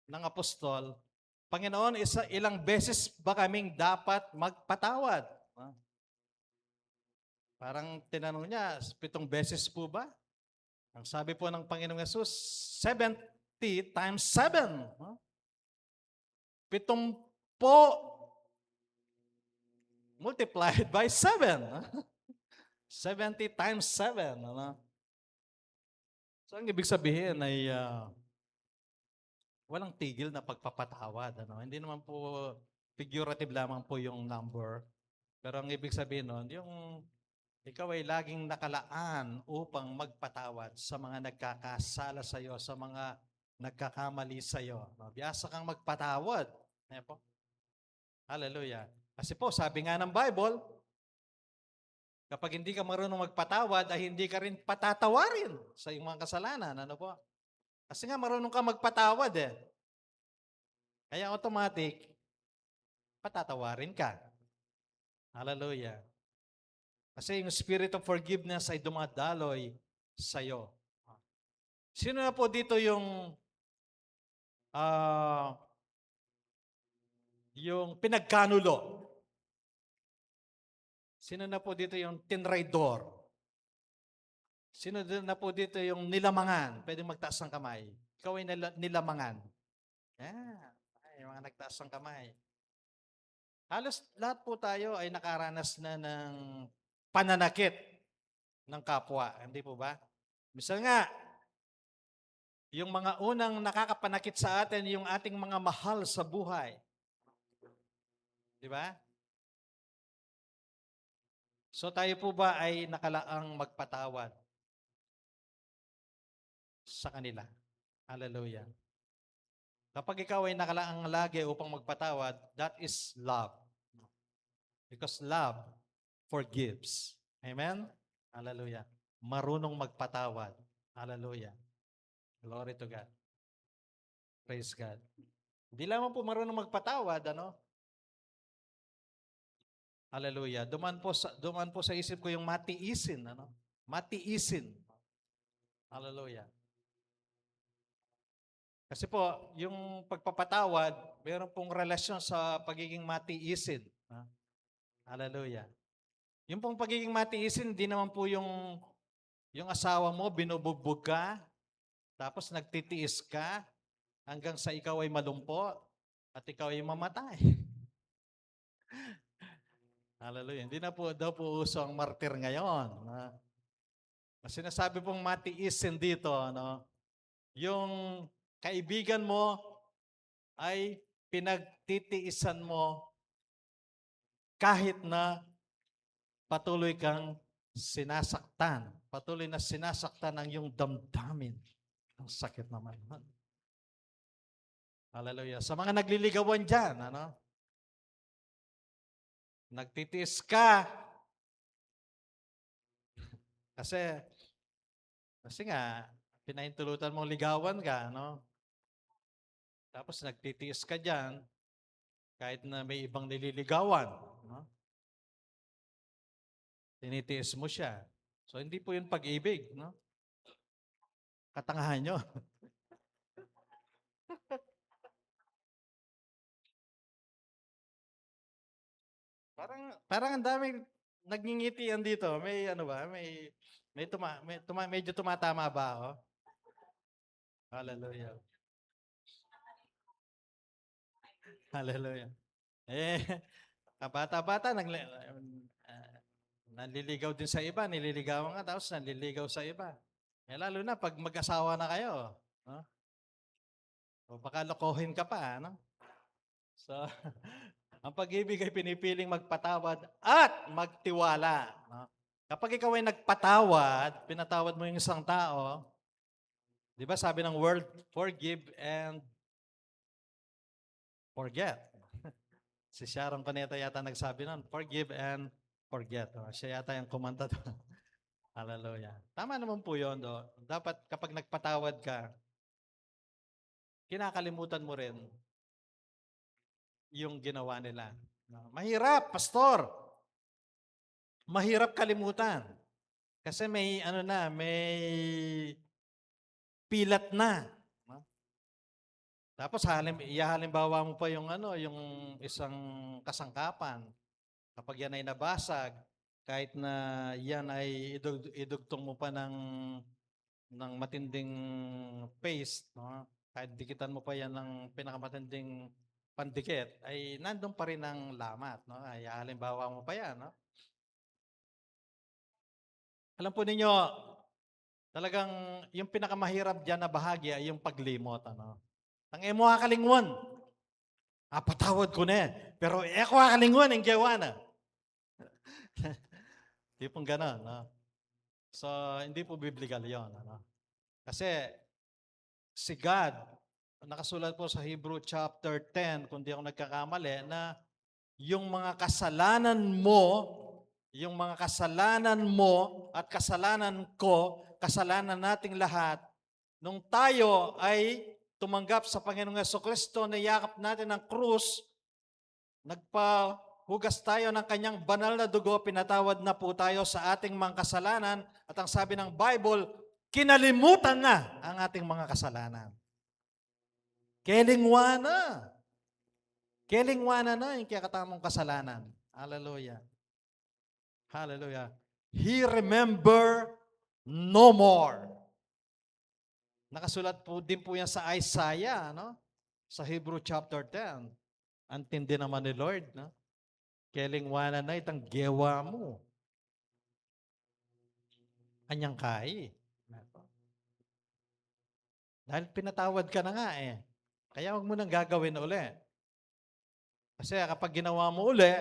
ng apostol, Panginoon, ilang beses ba kaming dapat magpatawad? Parang tinanong niya, 7 beses po ba? Ang sabi po ng Panginoong Yesus, 70 times 7. 70 multiplied by 7. 70 times 7. So, ang ibig sabihin ay walang tigil na pagpapatawad. Hindi naman po figurative lamang po yung number. Pero ang ibig sabihin nun, yung ikaw ay laging nakalaan upang magpatawad sa mga nagkakasala sa iyo, sa mga nagkakamali sa iyo. Biyasa kang magpatawad. Po? Hallelujah. Kasi po, sabi nga ng Bible, kapag hindi ka marunong magpatawad, ay hindi ka rin patatawarin sa iyong mga kasalanan. Po? Kasi nga marunong ka magpatawad Kaya automatic, patatawarin ka. Hallelujah. Kasi yung spirit of forgiveness ay dumadaloy sa'yo. Sino na po dito yung pinagkanulo? Sino na po dito yung tinraidor? Sino na po dito yung nilamangan? Pwede magtaas ng kamay. Ikaw ay nilamangan. Yan. Ay, mga nagtaas ng kamay. Halos lahat po tayo ay nakaranas na ng pananakit ng kapwa. Hindi po ba? Misal nga, yung mga unang nakakapanakit sa atin, yung ating mga mahal sa buhay. Di ba? So tayo po ba ay nakalaang magpatawad sa kanila? Hallelujah. Kapag ikaw ay nakalaang lagi upang magpatawad, that is love. Because love forgives. Amen? Hallelujah. Marunong magpatawad. Hallelujah. Glory to God. Praise God. Hindi lamang po marunong magpatawad, ano? Hallelujah. Duman po sa isip ko yung matiisin, ano? Matiisin. Hallelujah. Kasi po, yung pagpapatawad, meron pong relasyon sa pagiging matiisin. Ha? Hallelujah. Yung pong pagiging matiisin, di naman po yung asawa mo, binubugbog ka, tapos nagtitiis ka, hanggang sa ikaw ay malumpo, at ikaw ay mamatay. Hallelujah. Hindi na po daw po uso ang martir ngayon. Ang sinasabi pong matiisin dito, ano, yung kaibigan mo ay pinagtitiisan mo kahit na patuloy kang sinasaktan. Patuloy na sinasaktan ang iyong damdamin. Ang sakit naman. Hallelujah. Sa mga nagliligawan dyan, ano? Nagtitiis ka. Kasi nga, pinahintulutan mong ligawan ka, no? Tapos nagtitiis ka dyan, kahit na may ibang nililigawan, no? Tinitiis mo siya. So, hindi po yun pag-ibig, no? Katangahan nyo. Parang ang daming nagngingitian dito. May ano ba? Medyo tumatama ba ako? Hallelujah. Hallelujah. Eh, kabata-bata, nanliligaw din sa iba, nililigawan ka, tapos nanliligaw sa iba. Eh, lalo na pag mag-asawa na kayo. No? O baka lokohin ka pa, no? So, ang pag-ibig ay pinipiling magpatawad at magtiwala. No? Kapag ikaw ay nagpatawad, pinatawad mo yung isang tao, di ba sabi ng word, forgive and forget. Si Sharon Cuneta yata nagsabi nun, forgive and forget. Siya yata yung kumanta doon. Hallelujah. Tama naman po yun. Dapat kapag nagpatawad ka, kinakalimutan mo rin yung ginawa nila. Mahirap, pastor. Mahirap kalimutan. Kasi may may pilat na. Tapos halimbawa mo pa yung yung isang kasangkapan. Kapag yan ay nabasag, kahit na yan ay idugtong mo pa ng matinding paste, no? Kahit dikitan mo pa yan ng pinakamatinding pandikit, ay nandun pa rin ang lamat, no? Ay halimbawa mo pa yan, no? Alam po ninyo, talagang yung pinakamahirap diyan na bahagi ay yung paglimot, ano? Ang emo kalingon. Patawad ko na eh. Pero ako kalingon, ang gawa na. Hindi pong ganon. No? So, hindi po biblical yun. Ano? Kasi, si God, nakasulat po sa Hebrew chapter 10, kung di ako nagkakamali, na yung mga kasalanan mo at kasalanan ko, kasalanan nating lahat, nung tayo ay tumanggap sa Panginoong Jesucristo, niyakap natin ang krus, nagpahugas tayo ng kanyang banal na dugo, pinatawad na po tayo sa ating mga kasalanan, at ang sabi ng Bible, kinalimutan na ang ating mga kasalanan. Kelingwana. Kelingwana na yung kakatamong kasalanan. Hallelujah. Hallelujah. He remember no more. Nakasulat po din po yan sa Isaiah, no? sa Hebrew chapter 10. Ang tindi naman ni Lord, no? Kelingwanan na itang gewa mo. Anyang kai. Dahil pinatawad ka na nga eh. Kaya huwag mo nang gagawin uli. Kasi kapag ginawa mo uli,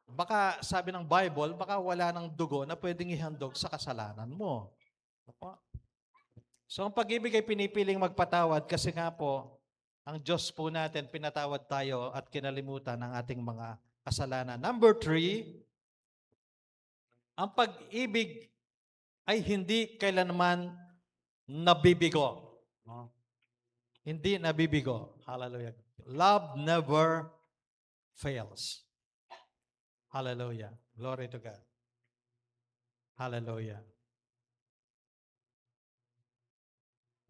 baka sabi ng Bible, baka wala ng dugo na pwedeng ihandog sa kasalanan mo. Opo. So ang pag-ibig ay pinipiling magpatawad kasi nga po, ang Diyos po natin, pinatawad tayo at kinalimutan ng ating mga kasalanan. Number 3, ang pag-ibig ay hindi kailanman nabibigo. No? Hindi nabibigo. Hallelujah. Love never fails. Hallelujah. Glory to God. Hallelujah.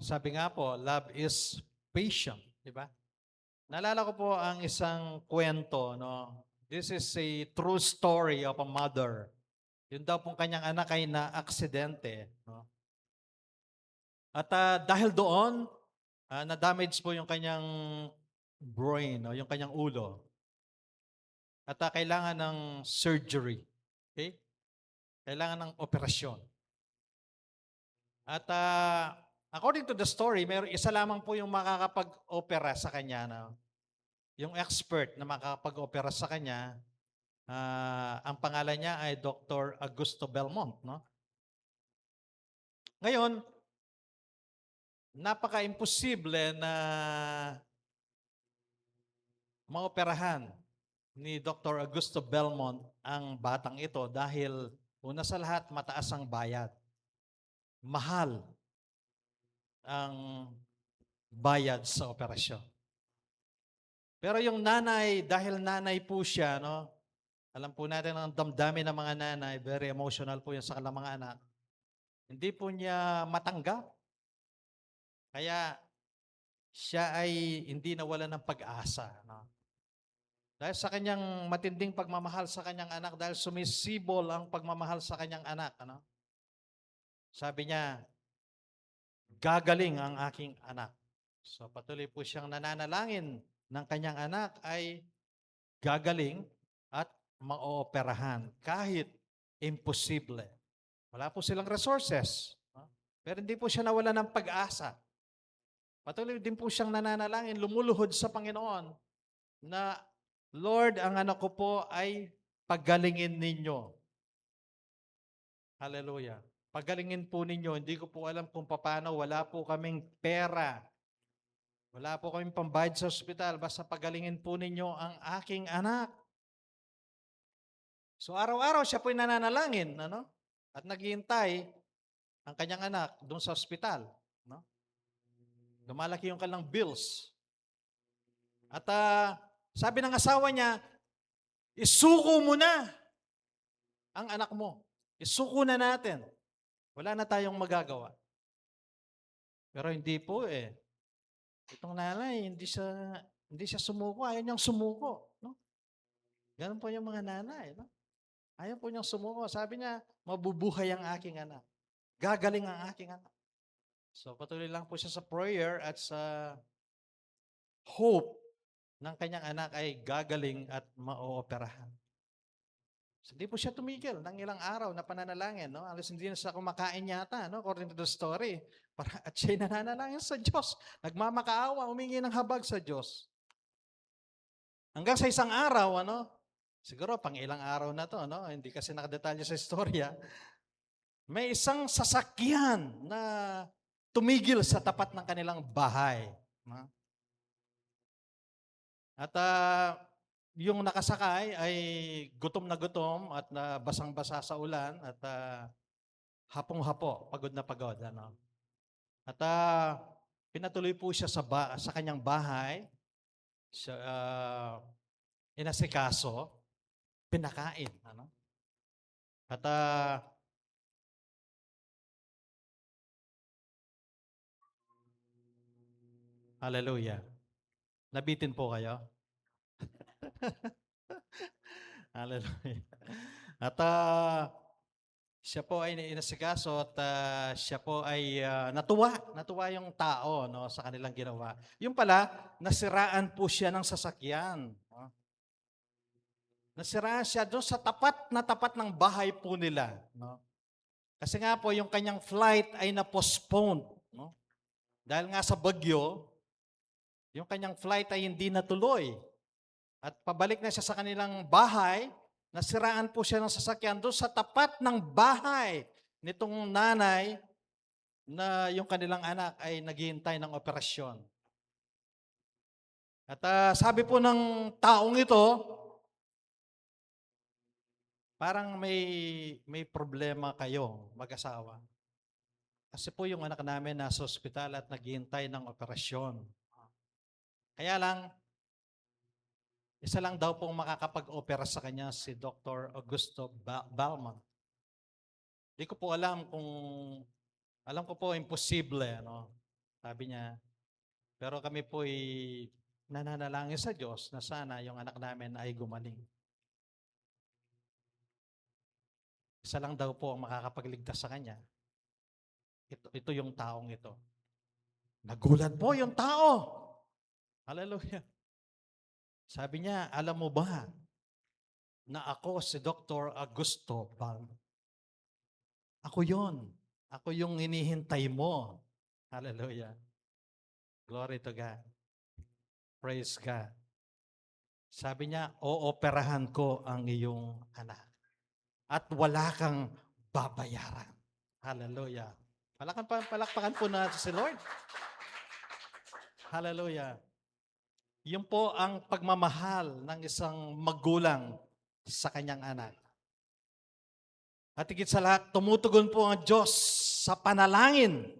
Sabi nga po, love is patient. Di ba? Naalala ko po ang isang kwento. No? This is a true story of a mother. Yun daw pong kanyang anak ay na-aksidente. No? At dahil doon, na-damage po yung kanyang brain, no? Yung kanyang ulo. At kailangan ng surgery. Okay? Kailangan ng operasyon. At according to the story, isa lamang po yung makakapag-opera sa kanya. No? Yung expert na makakapag-opera sa kanya, ang pangalan niya ay Dr. Augusto Belmont. No? Ngayon, napaka-imposible na maoperahan ni Dr. Augusto Belmont ang batang ito dahil una sa lahat, mataas ang bayad. Mahal ang bayad sa operasyon. Pero yung nanay, dahil nanay po siya, no? Alam po natin ang damdamin ng mga nanay, very emotional po yan sa kanilang mga anak. Hindi po niya matanggap. Kaya siya ay hindi nawala ng pag-asa. No? Dahil sa kanyang matinding pagmamahal sa kanyang anak, dahil sumisibol ang pagmamahal sa kanyang anak. Ano? Sabi niya, gagaling ang aking anak. So patuloy po siyang nananalangin ng kanyang anak ay gagaling at maooperahan kahit imposible. Wala po silang resources. No? Pero hindi po siya nawala ng pag-asa. Patuloy din po siyang nananalangin, lumuluhod sa Panginoon na, Lord, ang anak ko po ay pagalingin ninyo. Hallelujah. Pagalingin po ninyo. Hindi ko po alam kung paano. Wala po kaming pera. Wala po kaming pambayad sa ospital. Basta pagalingin po ninyo ang aking anak. So araw-araw siya po'y nananalangin. Ano? At naghihintay ang kanyang anak doon sa ospital. No? Lumalaki yung kanilang bills. At sabi ng asawa niya, isuko mo na ang anak mo. Isuko na natin. Wala na tayong magagawa. Pero hindi po eh. Itong nanay, hindi siya sumuko. Ayaw niyang sumuko. No? Ganun po yung mga nanay. No? Ayaw po niyang sumuko. Sabi niya, mabubuhay ang aking anak. Gagaling ang aking anak. So patuloy lang po siya sa prayer at sa hope ng kanyang anak ay gagaling at ma-ooperahan. So, hindi po siya tumigil ng ilang araw na pananalangin. No? Alas hindi na siya kumakain yata, no? According to the story. At siya'y nananalangin sa Diyos. Nagmamakaawa, humingi ng habag sa Diyos. Hanggang sa isang araw, siguro pang ilang araw na to, hindi kasi nakadetalye sa istorya, may isang sasakyan na tumigil sa tapat ng kanilang bahay. No? At yung nakasakay ay gutom na gutom at basang-basa sa ulan at hapong-hapo, pagod na pagod. Ano? At pinatuloy po siya sa kanyang bahay, siya, inasikaso, pinakain. Ano? At hallelujah. Nabitin po kayo? Hallelujah. At Siya po ay inasikaso at siya po ay natuwa. Natuwa yung tao, no, sa kanilang ginawa. Yung pala, nasiraan po siya ng sasakyan. No? Nasiraan siya doon sa tapat na tapat ng bahay po nila. No? Kasi nga po, yung kanyang flight ay na-postpone. No? Dahil nga sa bagyo, yung kanyang flight ay hindi natuloy. At pabalik na siya sa kanilang bahay, nasiraan po siya ng sasakyan doon sa tapat ng bahay nitong nanay na yung kanilang anak ay naghihintay ng operasyon. At sabi po ng taong ito, parang may problema kayo, mag-asawa. Kasi po yung anak namin nasa ospital at naghihintay ng operasyon. Kaya lang, isa lang daw pong makakapag-opera sa kanya si Dr. Augusto Balman. Di ko po alam alam ko po imposible, ano? Sabi niya. Pero kami po ay nananalangin sa Diyos na sana yung anak namin ay gumaling. Isa lang daw po ang makakapagligtas sa kanya. Ito yung taong ito. Nagulat po yung tao. Hallelujah. Sabi niya, alam mo ba na ako si Dr. Augusto Balman? Ako yon. Ako yung hinihintay mo. Hallelujah. Glory to God. Praise God. Sabi niya, ooperahan ko ang iyong anak. At wala kang babayaran. Hallelujah. Palakpakan po natin si Lord. Hallelujah. Yun po ang pagmamahal ng isang magulang sa kanyang anak. At higit sa lahat, tumutugon po ang Diyos sa panalangin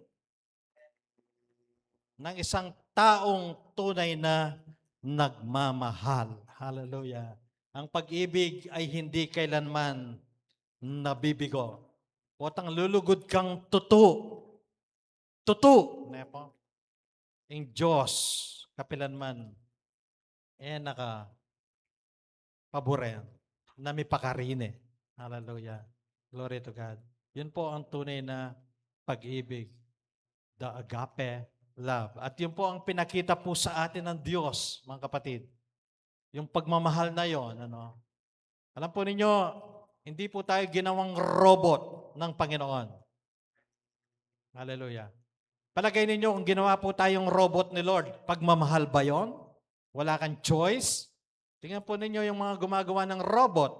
ng isang taong tunay na nagmamahal. Hallelujah. Ang pag-ibig ay hindi kailanman nabibigo. Potang lulugod kang tutu. Tutu. Nepo. Ang Diyos, kapilanman, paboren, na may pakarine. Hallelujah. Glory to God. Yun po ang tunay na pag-ibig. The agape love. At yun po ang pinakita po sa atin ng Diyos, mga kapatid. Yung pagmamahal na yon, ano? Alam po ninyo, hindi po tayo ginawang robot ng Panginoon. Hallelujah. Palagay ninyo kung ginawa po tayong robot ni Lord, pagmamahal ba yon? Wala kang choice? Tingnan po ninyo yung mga gumagawa ng robot.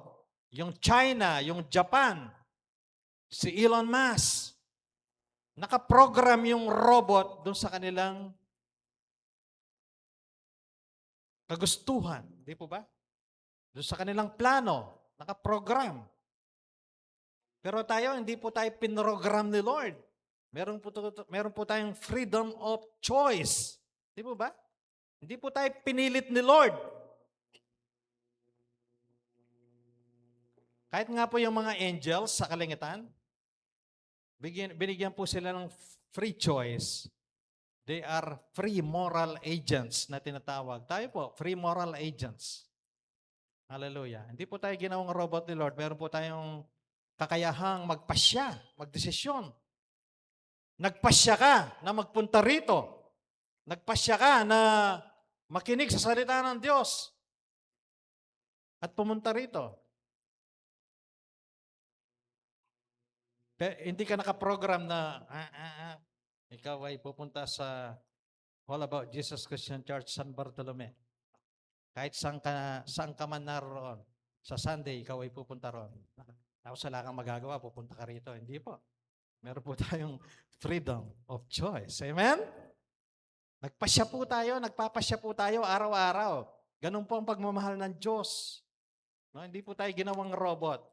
Yung China, yung Japan, si Elon Musk. Nakaprogram yung robot doon sa kanilang kagustuhan. Di po ba? Doon sa kanilang plano. Nakaprogram. Pero tayo, hindi po tayo pinrogram ni Lord. Meron po tayong freedom of choice. Di po ba? Hindi po tayo pinilit ni Lord. Kahit nga po yung mga angels sa kalangitan, binigyan po sila ng free choice. They are free moral agents na tinatawag. Tayo po, free moral agents. Hallelujah. Hindi po tayo ginawang robot ni Lord. Meron po tayong kakayahang magpasya, magdesisyon. Nagpasya ka na magpunta rito. Nagpasya ka na makinig sa salita ng Diyos at pumunta rito. Hindi ka nakaprogram na ikaw ay pupunta sa All About Jesus Christian Church San Bartolome. Kahit saan ka man naroon, sa Sunday, ikaw ay pupunta roon. Tapos wala kang magagawa, pupunta ka rito. Hindi po. Meron po tayong freedom of choice. Amen? Nagpapasya po tayo araw-araw. Ganun po ang pagmamahal ng Diyos. No, hindi po tayo ginawang robot.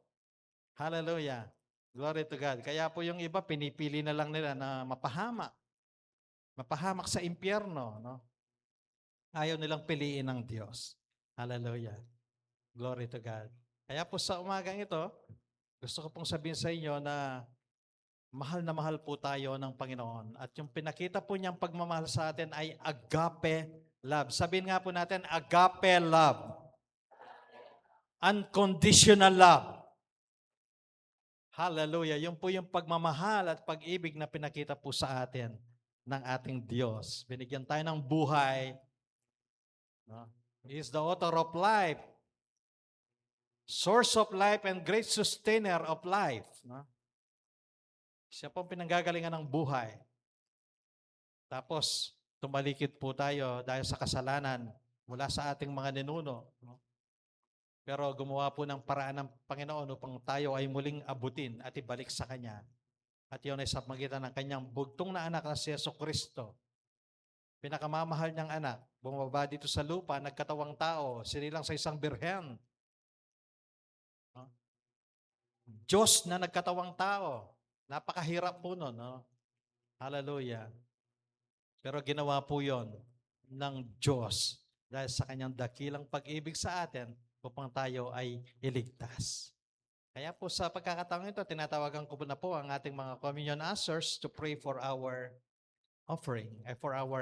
Hallelujah. Glory to God. Kaya po yung iba, pinipili na lang nila na mapahamak. Mapahamak sa impyerno. No? Ayaw nilang piliin ng Diyos. Hallelujah. Glory to God. Kaya po sa umagang ito, gusto ko pong sabihin sa inyo na mahal po tayo ng Panginoon. At yung pinakita po niyang pagmamahal sa atin ay agape love. Sabihin nga po natin, agape love. Unconditional love. Hallelujah. Yun po yung pagmamahal at pag-ibig na pinakita po sa atin ng ating Diyos. Binigyan tayo ng buhay. No? He is the author of life, source of life, and great sustainer of life. No? Siya po ang pinanggagalingan ng buhay. Tapos, tumalikid po tayo dahil sa kasalanan mula sa ating mga ninuno. No? Pero gumawa po ng paraan ng Panginoon upang tayo ay muling abutin at ibalik sa Kanya. At yun ay sa magitan ng Kanyang bugtong na anak na si Jesucristo. Pinakamamahal niyang anak, bumaba dito sa lupa, nagkatawang tao, sinilang sa isang birhen. No? Diyos na nagkatawang tao. Napakahirap po nun. No? Hallelujah. Pero ginawa po yon ng Diyos dahil sa Kanyang dakilang pag-ibig sa atin upang tayo ay iligtas. Kaya po sa pagkakataon ito, tinatawagan ko po na po ang ating mga communion ushers to pray for our offering, for our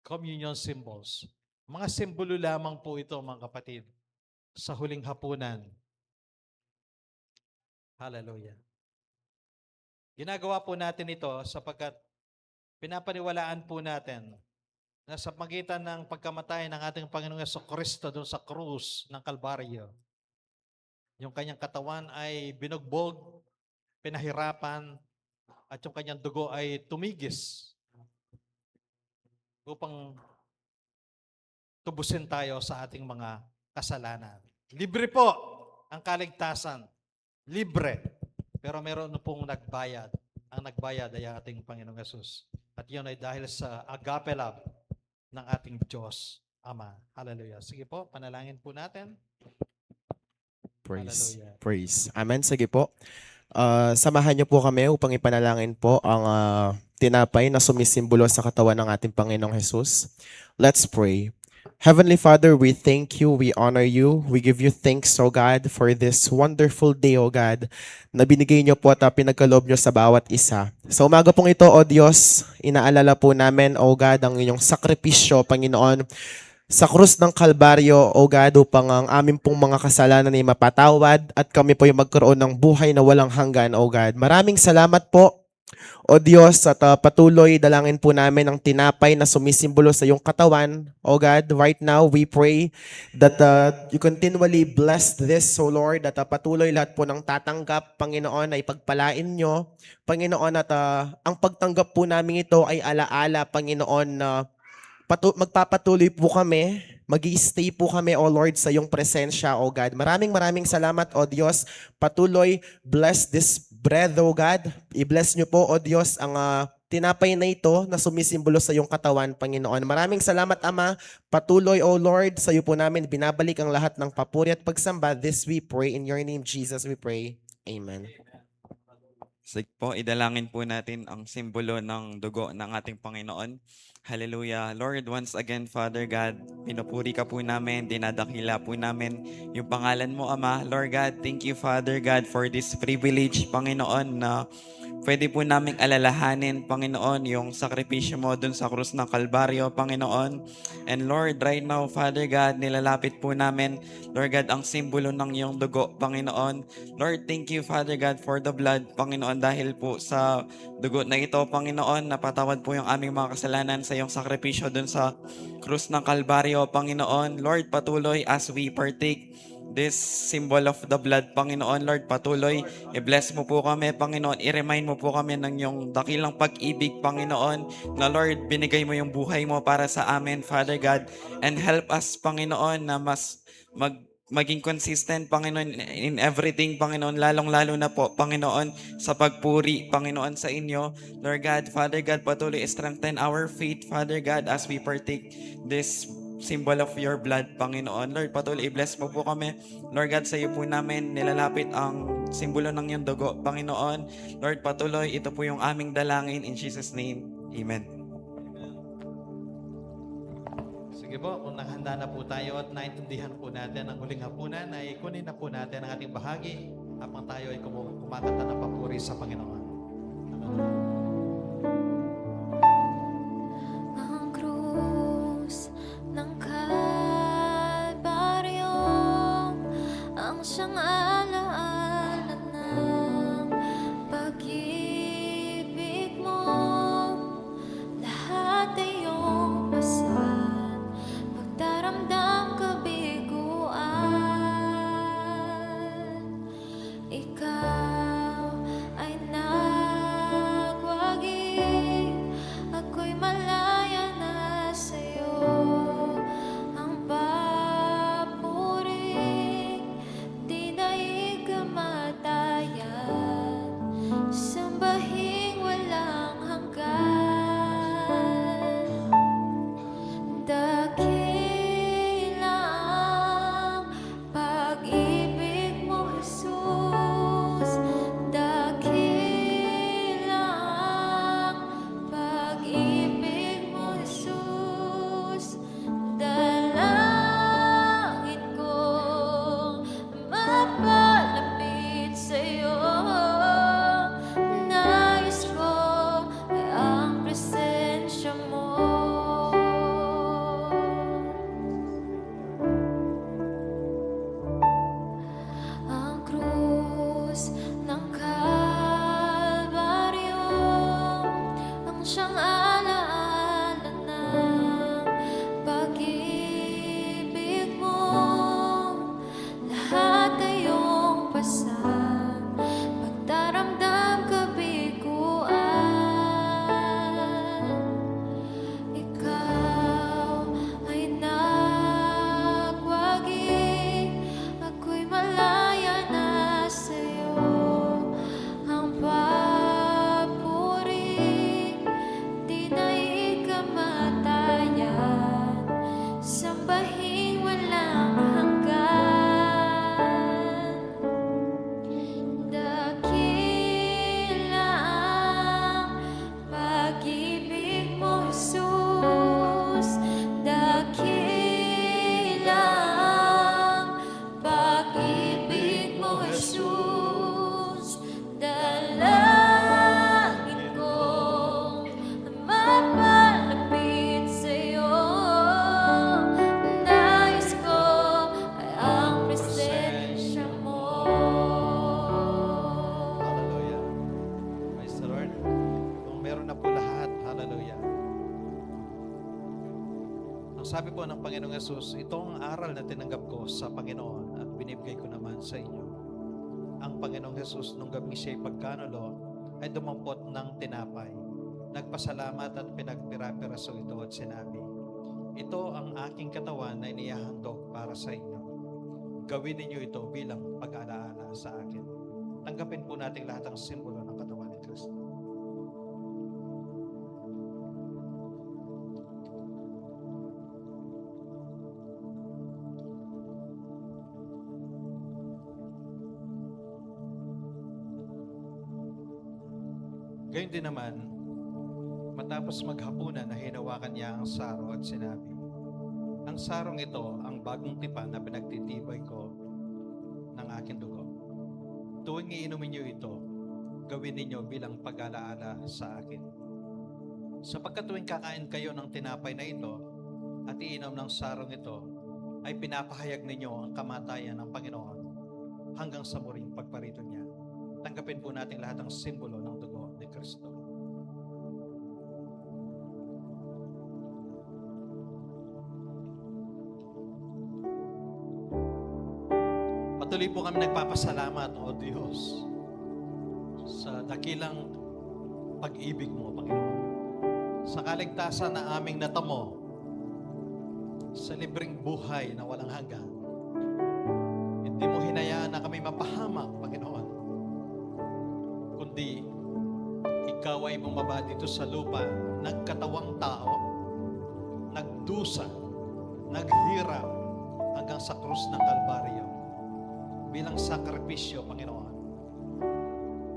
communion symbols. Mga simbolo lamang po ito, mga kapatid, sa huling hapunan. Hallelujah. Ginagawa po natin ito sapagkat pinapaniwalaan po natin na sa pagitan ng pagkamatay ng ating Panginoong Jesucristo doon sa krus ng Kalbaryo, yung kanyang katawan ay binugbog, pinahirapan, at yung kanyang dugo ay tumigis upang tubusin tayo sa ating mga kasalanan. Libre po ang kaligtasan. Libre. Pero meron pong nagbayad. Ang nagbayad ay ating Panginoong Yesus. At yun ay dahil sa agape love ng ating Diyos Ama. Hallelujah. Sige po, panalangin po natin. Praise. Hallelujah. Praise. Amen. Sige po. Samahan niyo po kami upang ipanalangin po ang tinapay na sumisimbolo sa katawan ng ating Panginoong Jesus. Let's pray. Heavenly Father, we thank you, we honor you, we give you thanks, O God, for this wonderful day, O God, na binigay niyo po at pinagkaloob niyo sa bawat isa. Sa umaga pong ito, O Diyos, inaalala po namin, O God, ang inyong sakripisyo, Panginoon, sa krus ng Kalbaryo, O God, upang ang aming pong mga kasalanan ay mapatawad at kami po ay magkaroon ng buhay na walang hanggan, O God. Maraming salamat po, O Diyos, at patuloy dalangin po namin ang tinapay na sumisimbolo sa iyong katawan. O God, right now we pray that you continually bless this, O Lord, at patuloy lahat po ng tatanggap, Panginoon, ay pagpalain nyo. Panginoon, at ang pagtanggap po namin ito ay alaala, Panginoon, na magpapatuloy po kami, mag-i-stay po kami, O Lord, sa iyong presensya, O God. Maraming salamat, O Diyos. Patuloy, bless this bread, O God. I-bless niyo po, O Diyos, ang tinapay na ito na sumisimbolo sa iyong katawan, Panginoon. Maraming salamat, Ama. Patuloy, O Lord, sa iyo po namin binabalik ang lahat ng papuri at pagsamba. This we pray. In your name, Jesus, we pray. Amen. Sige po, idalangin po natin ang simbolo ng dugo ng ating Panginoon. Hallelujah. Lord, once again, Father God, pinupuri ka po namin, dinadakila po namin yung pangalan mo, Ama. Lord God, thank you, Father God, for this privilege, Panginoon, na pwede po naming alalahanin, Panginoon, yung sakripisyo mo dun sa krus ng Kalbaryo, Panginoon. And Lord, right now, Father God, nilalapit po namin, Lord God, ang simbolo ng iyong dugo, Panginoon. Lord, thank you, Father God, for the blood, Panginoon, dahil po sa dugo na ito, Panginoon, napatawad po yung aming mga kasalanan sa iyong sakripisyo dun sa krus ng Kalbaryo, Panginoon. Lord, patuloy as we partake this symbol of the blood, Panginoon. Lord, patuloy, i-bless mo po kami, Panginoon. I-remind mo po kami ng iyong dakilang pag-ibig, Panginoon, na Lord, binigay mo yung buhay mo para sa amin, Father God. And help us, Panginoon, na mas maging consistent, Panginoon, in everything, Panginoon, lalong-lalo na po, Panginoon, sa pagpuri, Panginoon, sa inyo. Lord God, Father God, patuloy strengthen our faith, Father God, as we partake this symbol of your blood, Panginoon. Lord, patuloy i-bless mo po kami. Lord God, sa iyo po namin nilalapit ang simbolo ng iyong dugo, Panginoon. Lord, patuloy, ito po yung aming dalangin in Jesus' name. Amen. Sige po, kung nakahanda na po tayo at naintindihan po natin ang huling hapunan, ay kunin na po natin ang ating bahagi habang tayo ay kumakanta ng papuri sa Panginoon. Ang krus ng Kalbaryo, ang siyang alaala na Ang sabi po ng Panginoong Yesus, ito ang aral na tinanggap ko sa Panginoon at binibigay ko naman sa inyo. Ang Panginoong Yesus nung gabi siya'y pagkanulo ay dumampot ng tinapay. Nagpasalamat at pinagpira-piraso ito at sinabi, ito ang aking katawan na inihahandog para sa inyo. Gawin ninyo ito bilang pag-alaala sa akin. Tanggapin po natin lahat ng simbolo ng katawan ni Kristo. Gayun din naman, matapos maghapunan na hinawakan niya ang saro at sinabi, ang sarong ito ang bagong tipan na pinagtitibay ko ng aking dugo. Tuwing iinumin niyo ito, gawin ninyo bilang pag-alaala sa akin. Sapagkat tuwing kakain kayo ng tinapay na ito at iinom ng sarong ito, ay pinapahayag ninyo ang kamatayan ng Panginoon hanggang sa muling pagparito niya. Tanggapin po natin lahat ng simbolo ng dugo ni Kristo. Patuloy po kami nagpapasalamat, O Diyos, sa dakilang pag-ibig mo, Panginoon. Sa kaligtasan na aming natamo, sa libreng buhay na walang hanggan. Hindi mo hinayaan na kami mapahamak, Panginoon, kundi ikaw ay bumaba dito sa lupa, nagkatawang tao, nagdusa, naghirap hanggang sa krus ng Kalbaryo bilang sakripisyo, Panginoon,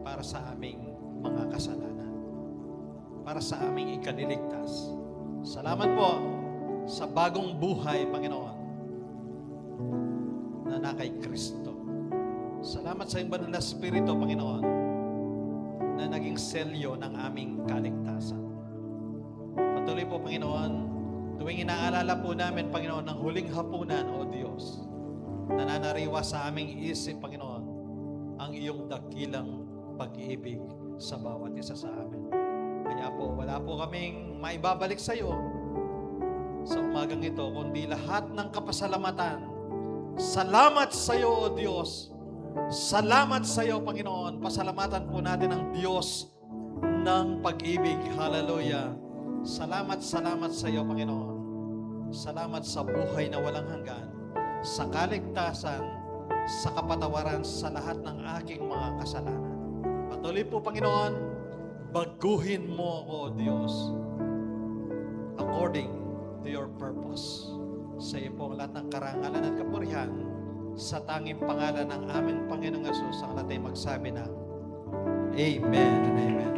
para sa aming mga kasalanan, para sa aming ikaniligtas. Salamat po sa bagong buhay, Panginoon, na kay Kristo. Salamat sa iyong banal na Espiritu, Panginoon, na naging selyo ng aming kaligtasan. Patuloy po, Panginoon, tuwing inaalala po namin, Panginoon, ng huling hapunan, O Diyos, nananariwa sa aming isip, Panginoon, ang iyong dakilang pag-ibig sa bawat isa sa amin. Kaya po, wala po kaming maibabalik sa iyo sa umagang ito, kundi lahat ng kapasalamatan. Salamat sa iyo, O Diyos. Salamat sa iyo, Panginoon. Pasalamatan po natin ang Diyos ng pag-ibig. Hallelujah. Salamat sa iyo, Panginoon. Salamat sa buhay na walang hanggan, sa kaligtasan, sa kapatawaran sa lahat ng aking mga kasalanan. Patuloy po, Panginoon, baguhin mo ako, O Diyos, according to your purpose. Sa iyo po ang lahat ng karangalan at kapurihan sa tanging pangalan ng aming Panginoong Yesus ang natin magsabi na Amen and Amen.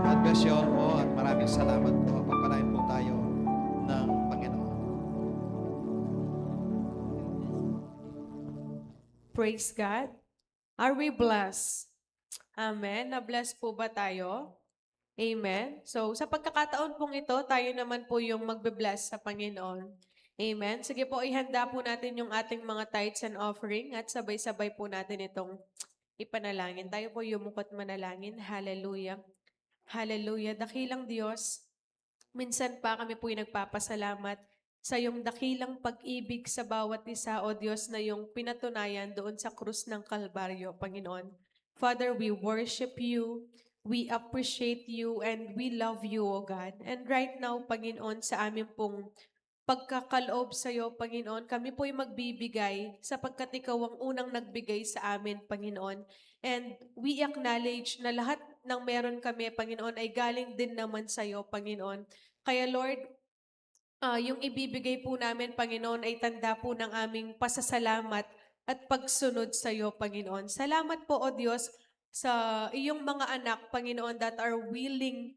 God bless you all po at maraming salamat po. Pagpalain po tayo ng Panginoon. Praise God. Are we blessed? Amen. Na-bless po ba tayo? Amen. So, sa pagkakataon pong ito, tayo naman po yung magbe-bless sa Panginoon. Amen. Sige po, ihanda po natin yung ating mga tithes and offering at sabay-sabay po natin itong ipanalangin. Tayo po yumukot manalangin. Hallelujah. Hallelujah. Dakilang Diyos, minsan pa kami po yung nagpapasalamat sa iyong dakilang pag-ibig sa bawat isa, O Diyos, na yung pinatunayan doon sa krus ng Kalbaryo, Panginoon. Father, we worship you, we appreciate you, and we love you, O God. And right now, Panginoon, sa amin pong pagkakaloob sa iyo, Panginoon, kami po'y magbibigay sapagkat ikaw ang unang nagbigay sa amin, Panginoon. And we acknowledge na lahat ng meron kami, Panginoon, ay galing din naman sa iyo, Panginoon. Kaya Lord, yung ibibigay po namin, Panginoon, ay tanda po ng aming pasasalamat at pagsunod sa iyo, Panginoon. Salamat po, O Diyos, sa iyong mga anak, Panginoon, that are willing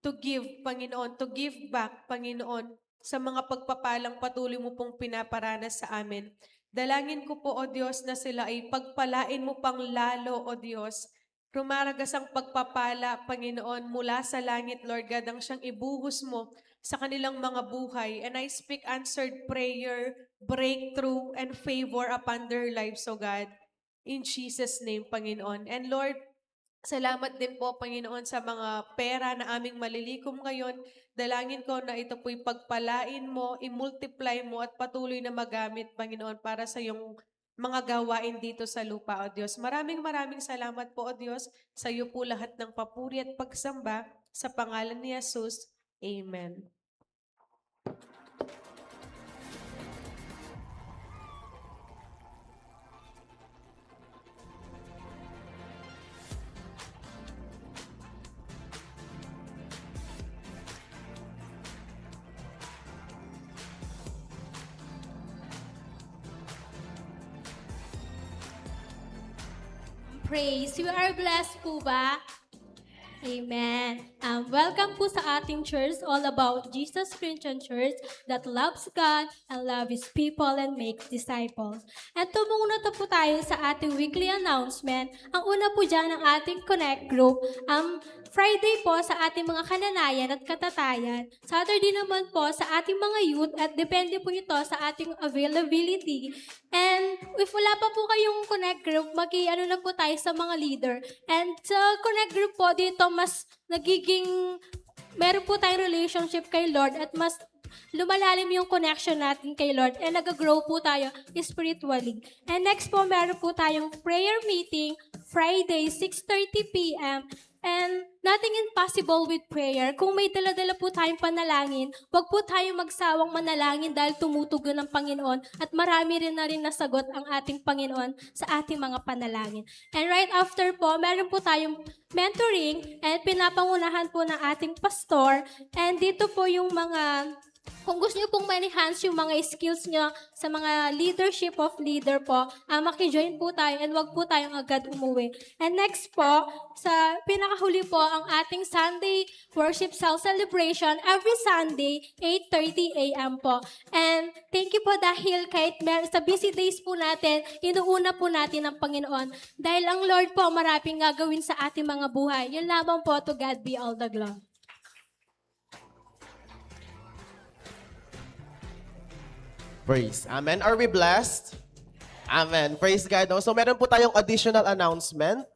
to give, Panginoon, to give back, Panginoon, sa mga pagpapalang patuloy mo pong pinaparanas sa amin. Dalangin ko po, O Diyos, na sila ay pagpalain mo pang lalo, O Diyos. Rumaragas ang pagpapala, Panginoon, mula sa langit, Lord God, ang siyang ibuhos mo sa kanilang mga buhay. And I speak answered prayer, breakthrough, and favor upon their lives, O God. In Jesus' name, Panginoon. And Lord, Salamat din po, Panginoon, sa mga pera na aming malilikom ngayon. Dalangin ko na ito po'y pagpalain mo, i-multiply mo at patuloy na magamit, Panginoon, para sa iyong mga gawain dito sa lupa, O Diyos. Maraming salamat po, O Diyos. Sa iyo po lahat ng papuri at pagsamba. Sa pangalan ni Jesus. Amen. Praise. You are blessed po ba? Amen. Welcome po sa ating church, all about Jesus Christian Church that loves God and loves His people and makes disciples. At muna po tayo sa ating weekly announcement. Ang una po dyan ang ating Connect Group. Friday po sa ating mga kananayan at katatayan. Saturday naman po sa ating mga youth at depende po ito sa ating availability. And if wala pa po kayong Connect Group, mag-i-ano na po tayo sa mga leader. And sa Connect Group po dito, mas nagiging, meron po tayong relationship kay Lord at mas lumalalim yung connection natin kay Lord and nag-grow po tayo spiritually. And next po, meron po tayong prayer meeting Friday, 6:30 p.m. And nothing impossible with prayer. Kung may dala-dala po tayong panalangin, wag po tayong magsawang manalangin dahil tumutugon ng Panginoon at marami rin na rin nasagot ang ating Panginoon sa ating mga panalangin. And right after po, meron po tayong mentoring and pinapangunahan po ng ating pastor. And dito po yung mga, kung gusto niyo pong ma-enhance yung mga skills niyo sa mga leadership of leader po, maki-join po tayo and wag po tayong agad umuwi. And next po, sa pinakahuli po, ang ating Sunday Worship Celebration every Sunday, 8:30 a.m. po. And thank you po dahil kahit sa busy days po natin, inuuna po natin ang Panginoon. Dahil ang Lord po maraming gagawin sa ating mga buhay. Yun lamang po, to God be all the glory. Praise. Amen. Are we blessed? Amen. Praise God. So meron po tayong additional announcement.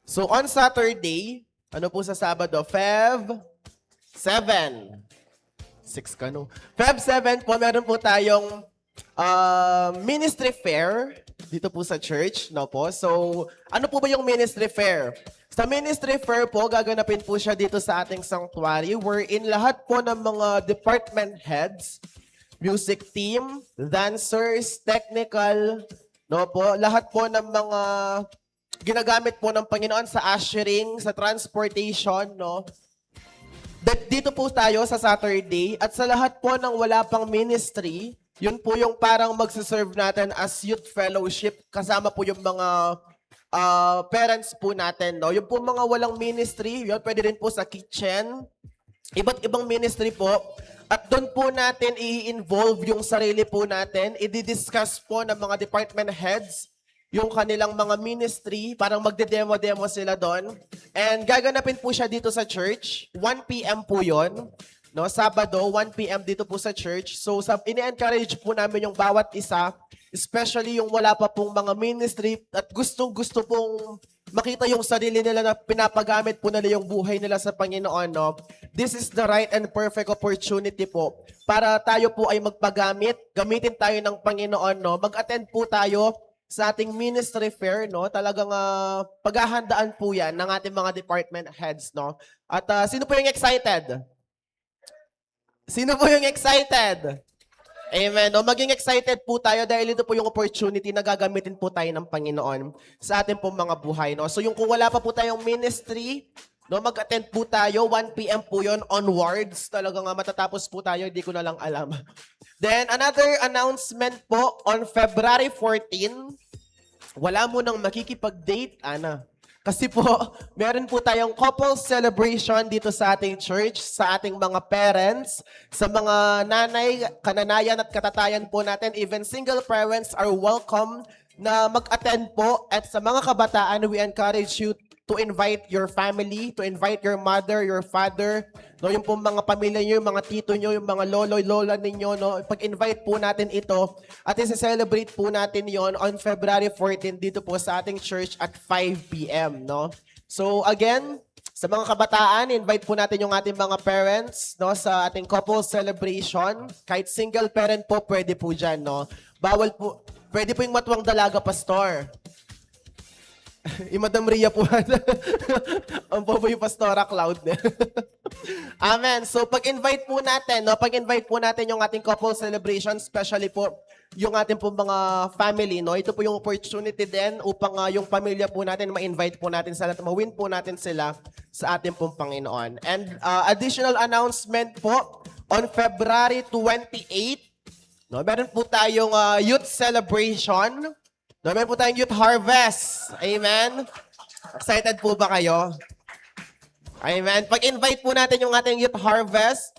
So on Saturday, ano po sa Sabado? Feb 7. 6 ka no? Feb 7 po, meron po tayong ministry fair dito po sa church. No po? So ano po ba yung ministry fair? Sa ministry fair po, gaganapin po siya dito sa ating sanctuary wherein lahat po ng mga department heads, music team, dancers, technical, no po, lahat po ng mga ginagamit po ng Panginoon sa ushering, sa transportation, no. Dito po tayo sa Saturday at sa lahat po ng wala pang ministry, yun po yung parang magsiserve natin as youth fellowship kasama po yung mga parents po natin, no. Yung po mga walang ministry, yun pwede rin po sa kitchen, iba't ibang ministry po. At doon po natin i-involve yung sarili po natin. I-discuss po ng mga department heads yung kanilang mga ministry. Parang magde-demo-demo sila doon. And gaganapin po siya dito sa church. 1 p.m. po yun. No, Sabado, 1 p.m. dito po sa church. So, ini-encourage po namin yung bawat isa, especially yung wala pa pong mga ministry at gustong-gusto pong makita yung sarili nila na pinapagamit po nila yung buhay nila sa Panginoon, no? This is the right and perfect opportunity po para tayo po ay magpagamit, gamitin tayo ng Panginoon, no? Mag-attend po tayo sa ating ministry fair, no? Talagang paghahandaan po yan ng ating mga department heads, no? At sino po yung excited? Sino po yung excited? Amen. No, maging excited po tayo dahil ito po yung opportunity na gagamitin po tayo ng Panginoon sa ating pong mga buhay. No? So yung kung wala pa po tayong ministry, no, mag-attend po tayo, 1 p.m. po yun, onwards. Talagang matatapos po tayo, hindi ko na lang alam. Then another announcement po, on February 14, wala mo nang makikipag-date, Ana. Kasi po, meron po tayong couple celebration dito sa ating church, sa ating mga parents, sa mga nanay, kananayan at katatayan po natin. Even single parents are welcome na mag-attend po. At sa mga kabataan, we encourage you to invite your family, to invite your mother, your father, no, yung pong mga pamilya nyo, yung mga tito nyo, yung mga lolo, lola ninyo, no, pag-invite po natin ito at i-celebrate po natin yon on February 14 dito po sa ating church at 5 p.m., no. So again, sa mga kabataan, invite po natin yung ating mga parents no, sa ating couple celebration. Kahit single parent po, pwede po dyan. No? Bawal po, pwede po yung matuwang dalaga, pastor. Yung Madam Ria po. Ang po yung Pastora Cloud. Amen. So pag-invite po natin, no, pag-invite po natin yung ating couple celebration, especially po yung ating po mga family, no, ito po yung opportunity din upang yung pamilya po natin ma-invite po natin sila at ma-win po natin sila sa ating pong Panginoon. And additional announcement po, on February 28, no, meron po tayong youth celebration. No, meron po tayong youth harvest. Amen. Excited po ba kayo? Amen. Pag-invite po natin yung ating youth harvest,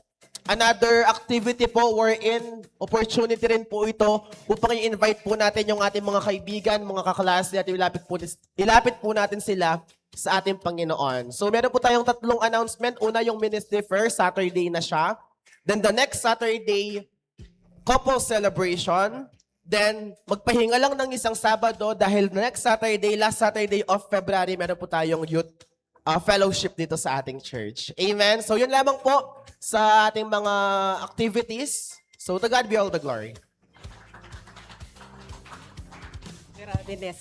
another activity po wherein opportunity rin po ito upang i-invite po natin yung ating mga kaibigan, mga kaklase at ilapit po natin sila sa ating Panginoon. So meron po tayong tatlong announcement. Una yung ministry fair, Saturday na siya. Then the next Saturday, couple celebration. Then, magpahinga lang ng isang Sabado dahil next Saturday, last Saturday of February, meron po tayong youth fellowship dito sa ating church. Amen? So, yun lamang po sa ating mga activities. So, to God be all the glory. Grabe, Nes.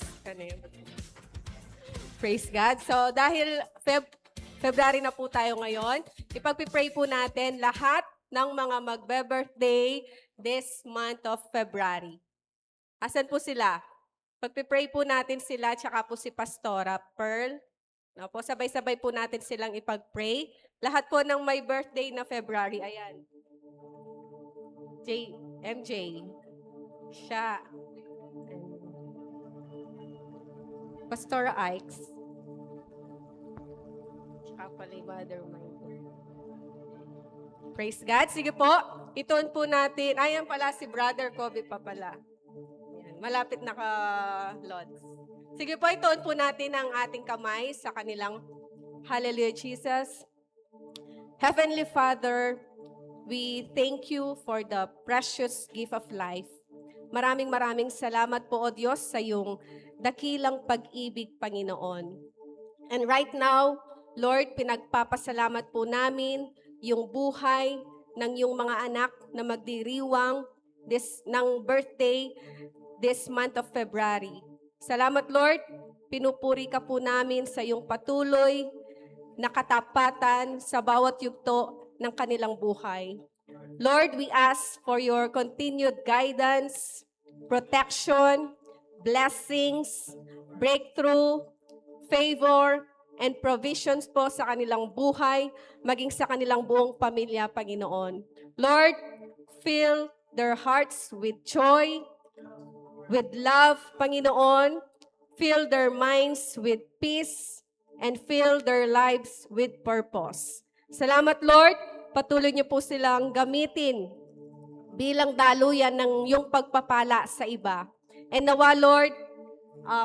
Praise God. So, dahil February na po tayo ngayon, ipagpipray po natin lahat ng mga magbe-birthday this month of February. Asan po sila? Pagpipray po natin sila, tsaka po si Pastora Pearl. No, po, sabay-sabay po natin silang ipag-pray. Lahat po ng may birthday na February, ayan. MJ. Siya. Pastora Ikes. Tsaka pala yung Mother Michael. Praise God. Sige po, ituon po natin. Ayan pala si Brother Kobe pa pala. Ayan, malapit na ka-lods. Sige po, ituon po natin ang ating kamay sa kanilang Hallelujah, Jesus. Heavenly Father, we thank you for the precious gift of life. Maraming salamat po, O Diyos, sa iyong dakilang pag-ibig, Panginoon. And right now, Lord, pinagpapasalamat po namin yung buhay ng iyong mga anak na magdiriwang ng birthday this month of February. Salamat, Lord. Pinupuri ka po namin sa iyong patuloy na katapatan sa bawat yugto ng kanilang buhay. Lord, we ask for your continued guidance, protection, blessings, breakthrough, favor, and provisions po sa kanilang buhay, maging sa kanilang buong pamilya, Panginoon. Lord, fill their hearts with joy, with love, Panginoon. Fill their minds with peace, and fill their lives with purpose. Salamat, Lord. Patuloy niyo po silang gamitin bilang daluyan ng iyong pagpapala sa iba. And nawa, Lord,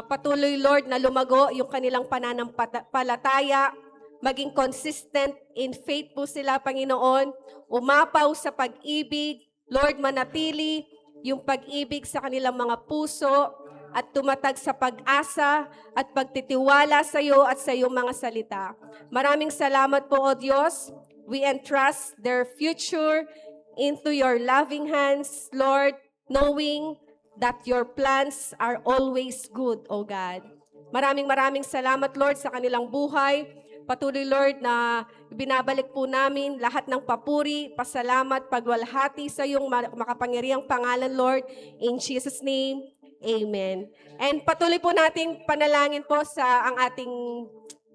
patuloy, Lord, na lumago yung kanilang pananampalataya, maging consistent in faith po sila, Panginoon, umapaw sa pag-ibig, Lord, manatili yung pag-ibig sa kanilang mga puso at tumatag sa pag-asa at pagtitiwala sa iyo at sa iyong mga salita. Maraming salamat po, O Diyos. We entrust their future into your loving hands, Lord, knowing that your plans are always good, O God. Maraming salamat, Lord, sa kanilang buhay. Patuloy, Lord, na binabalik po namin lahat ng papuri, pasalamat, pagwalhati sa iyong makapangyarihang pangalan, Lord. In Jesus' name, Amen. And patuloy po nating panalangin po sa ang ating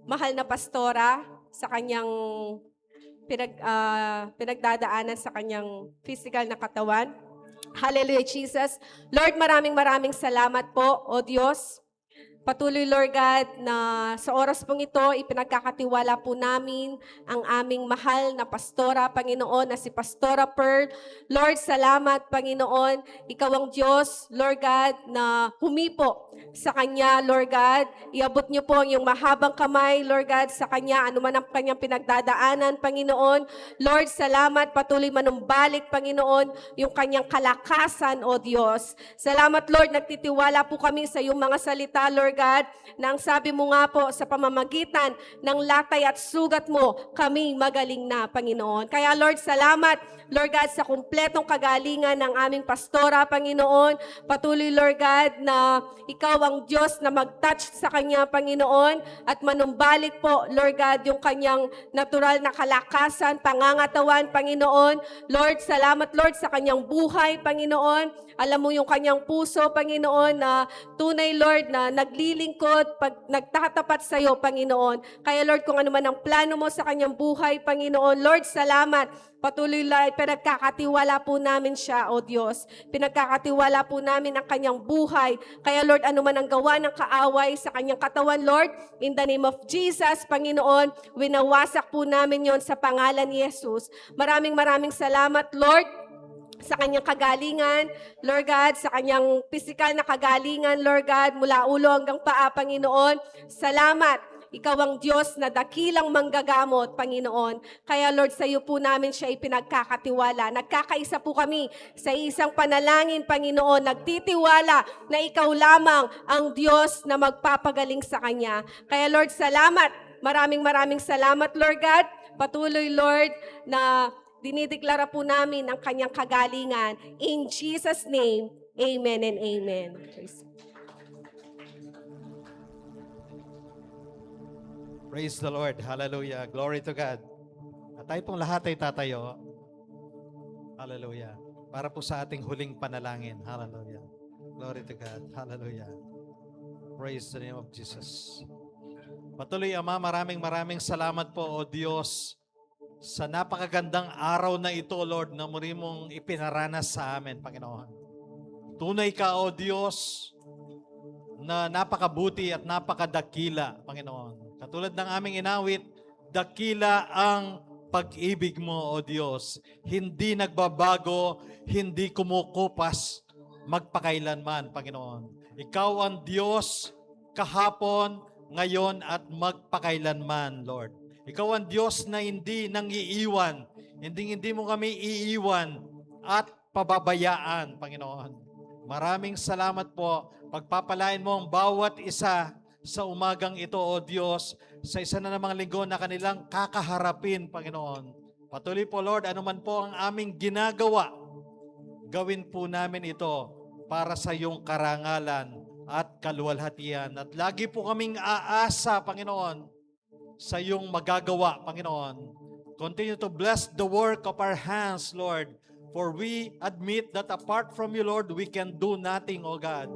mahal na pastora sa kanyang pinagdadaanan sa kanyang physical na katawan. Hallelujah, Jesus. Lord, maraming salamat po, O Diyos. Patuloy, Lord God, na sa oras pong ito, ipinagkakatiwala po namin ang aming mahal na pastora, Panginoon, na si Pastora Pearl. Lord, salamat, Panginoon. Ikaw ang Diyos, Lord God, na humipo sa Kanya, Lord God. Iabot niyo po ang iyong mahabang kamay, Lord God, sa Kanya, anuman ang Kanyang pinagdadaanan, Panginoon. Lord, salamat, patuloy manumbalik, Panginoon, yung Kanyang kalakasan, O Diyos. Salamat, Lord, nagtitiwala po kami sa iyong mga salita, Lord Lord God, na ang sabi mo nga po sa pamamagitan ng latay at sugat mo, kami magaling na, Panginoon. Kaya Lord, salamat, Lord God, sa kumpletong kagalingan ng aming pastora, Panginoon. Patuloy, Lord God, na ikaw ang Diyos na mag-touch sa kanya, Panginoon, at manumbalik po, Lord God, yung kanyang natural na kalakasan, pangangatawan, Panginoon. Lord, salamat, Lord, sa kanyang buhay, Panginoon. Alam mo yung kanyang puso, Panginoon, na tunay, Lord, na naglilingkod, pag nagtatapat sa iyo, Panginoon. Kaya, Lord, kung ano man ang plano mo sa kanyang buhay, Panginoon, Lord, salamat. Patuloy, Lord, pinagkakatiwala po namin siya, O Diyos. Pinagkakatiwala po namin ang kanyang buhay. Kaya, Lord, ano man ang gawa ng kaaway sa kanyang katawan, Lord, in the name of Jesus, Panginoon, winawasak po namin yon sa pangalan ni Jesus. Maraming salamat, Lord, sa kanyang kagalingan, Lord God, sa kanyang physical na kagalingan, Lord God, mula ulo hanggang paa, Panginoon. Salamat. Ikaw ang Diyos na dakilang manggagamot, Panginoon. Kaya, Lord, sa iyo po namin siya ipinagkakatiwala. Nagkakaisa po kami sa isang panalangin, Panginoon. Nagtitiwala na ikaw lamang ang Diyos na magpapagaling sa kanya. Kaya, Lord, salamat. Maraming salamat, Lord God. Patuloy, Lord, na dinideklara po namin ang kanyang kagalingan. In Jesus' name, amen and amen. Praise the Lord. Hallelujah. Glory to God. At tayo pong lahat ay tatayo. Hallelujah. Para po sa ating huling panalangin. Hallelujah. Glory to God. Hallelujah. Praise the name of Jesus. Patuloy, Ama, maraming salamat po, O Diyos, sa napakagandang araw na ito, Lord, na muli mong ipinaranas sa amin, Panginoon. Tunay ka, O Diyos, na napakabuti at napakadakila, Panginoon. Katulad ng aming inawit, dakila ang pag-ibig mo, O Diyos. Hindi nagbabago, hindi kumukupas, magpakailanman, Panginoon. Ikaw ang Diyos kahapon, ngayon at magpakailanman, Lord. Ikaw ang Diyos na hindi nang iiwan. Hindi mo kami iiwan at pababayaan, Panginoon. Maraming salamat po. Pagpapalain mo ang bawat isa sa umagang ito, O Diyos, sa isa na namang linggo na kanilang kakaharapin, Panginoon. Patuloy po, Lord, anuman po ang aming ginagawa, gawin po namin ito para sa iyong karangalan at kaluwalhatian. At lagi po kaming aasa, Panginoon, sa iyong magagawa, Panginoon. Continue to bless the work of our hands, Lord. For we admit that apart from you, Lord, we can do nothing, O God.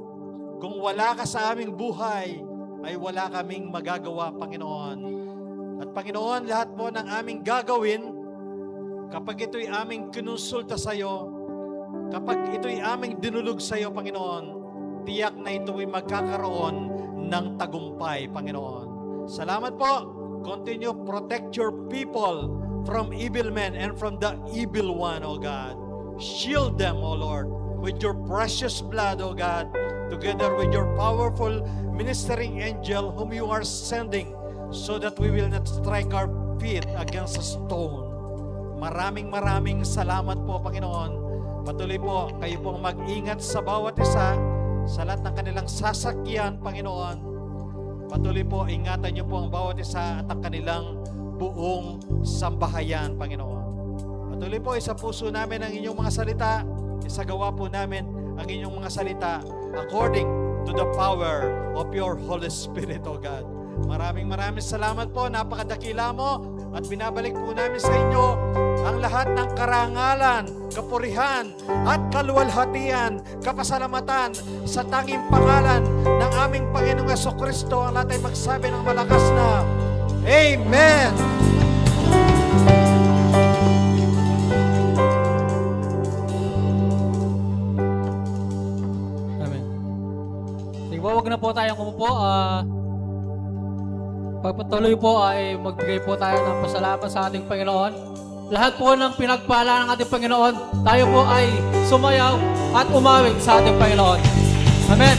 Kung wala ka sa aming buhay, ay wala kaming magagawa, Panginoon. At Panginoon, lahat po ng aming gagawin, kapag ito'y aming kinonsulta sa iyo, kapag ito'y aming dinulog sa iyo, Panginoon, tiyak na ito'y magkakaroon ng tagumpay, Panginoon. Salamat po. Continue protect your people from evil men and from the evil one, O God. Shield them, O Lord, with your precious blood, O God, together with your powerful ministering angel whom you are sending so that we will not strike our feet against a stone. Maraming salamat po, Panginoon. Patuloy po, kayo pong mag-ingat sa bawat isa, sa lahat ng kanilang sasakyan, Panginoon. Patuloy po, ingatan niyo po ang bawat isa at ang kanilang buong sambahayan, Panginoon. Patuloy po, isa puso namin ang inyong mga salita, isagawa po namin ang inyong mga salita according to the power of your Holy Spirit, O God. Maraming salamat po, napakadakila mo, at binabalik po namin sa inyo ang lahat ng karangalan, kapurihan, at kaluwalhatian, kapasalamatan sa tanging pangalan ng aming Panginoong Jesucristo. Ang lahat ay magsabi ng malakas na Amen! Amen. Sige po, wag na po tayong kumupo. Pagpatuloy po ay magbigay po tayo ng pasalamat sa ating Panginoon. Lahat po ng pinagpala ng ating Panginoon, tayo po ay sumayaw at umawit sa ating Panginoon. Amen.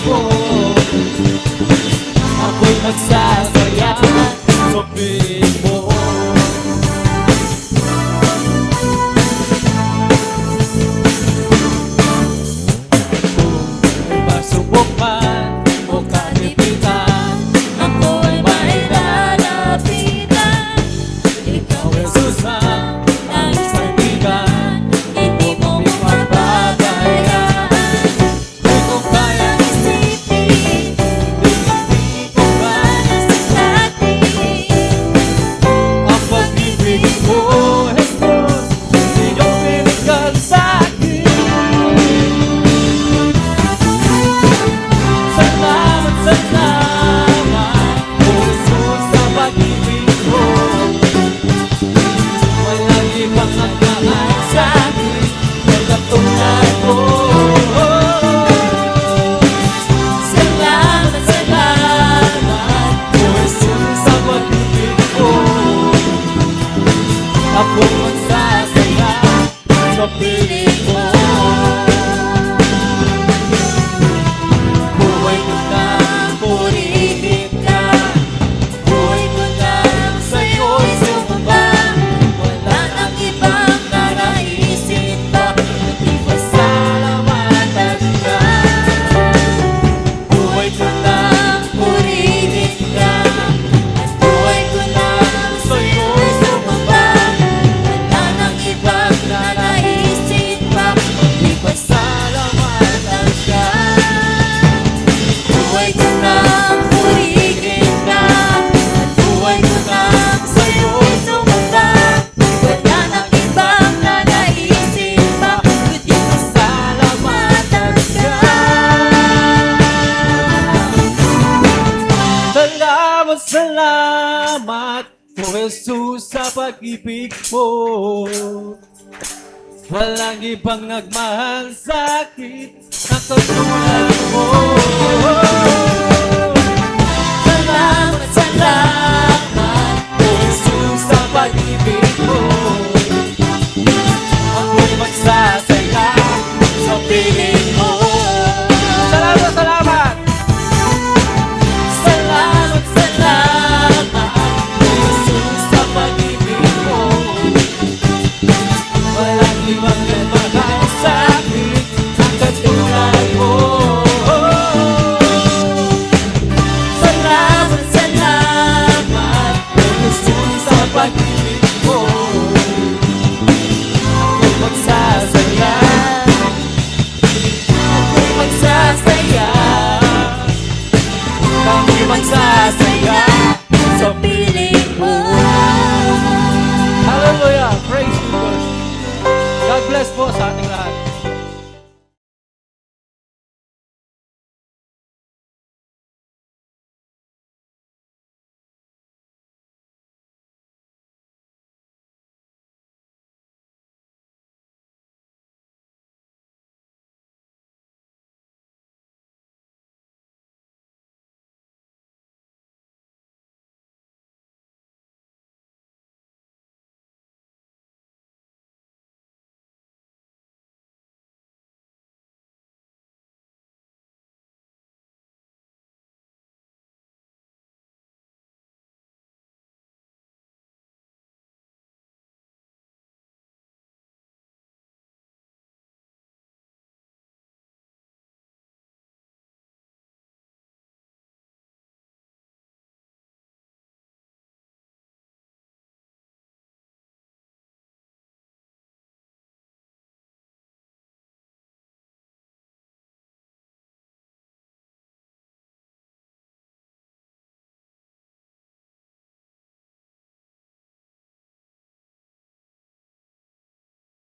mo. Ako'y magsasaya sa piling mo. Pasubok man o katipitan, Ako'y may lalapitan. Ikaw ang susang ang kaibigan. hindi mo mapapabayaan. Kung kaya Isipin, hindi ko para sa atin. ang pag-ibig mo, Jesus, iyong binigay sa akin. Salamat, salamat, O Jesus, sa pag-ibig mo. Walang ibang nagmamahal sa akin na katulad mo. Salamat, salamat, O Jesus, sa pag-ibig mo. Ako'y magsasaya sa piling mo. Buhay ko nang purihin ka. Buhay ko nang sa'yo'y sumamba. Wala nang ibang naraisip pa, kundi pasalamatan ka. Buhay ko nang purihin ka. At buhay ko nang sa'yo'y sumamba. Wala nang ibang naraisip pa, kundi pasalamatan ka. Buhay ko nang purihin ka. At buhay ko nang sa'yo'y sumamba. Wala nang ibang nanaisip pa, kundi pasalamatan ka. Salamat, salamat, O Jesus, sa pag-ibig mo. Walang ibang nagmahal sa akin ang katulad mo.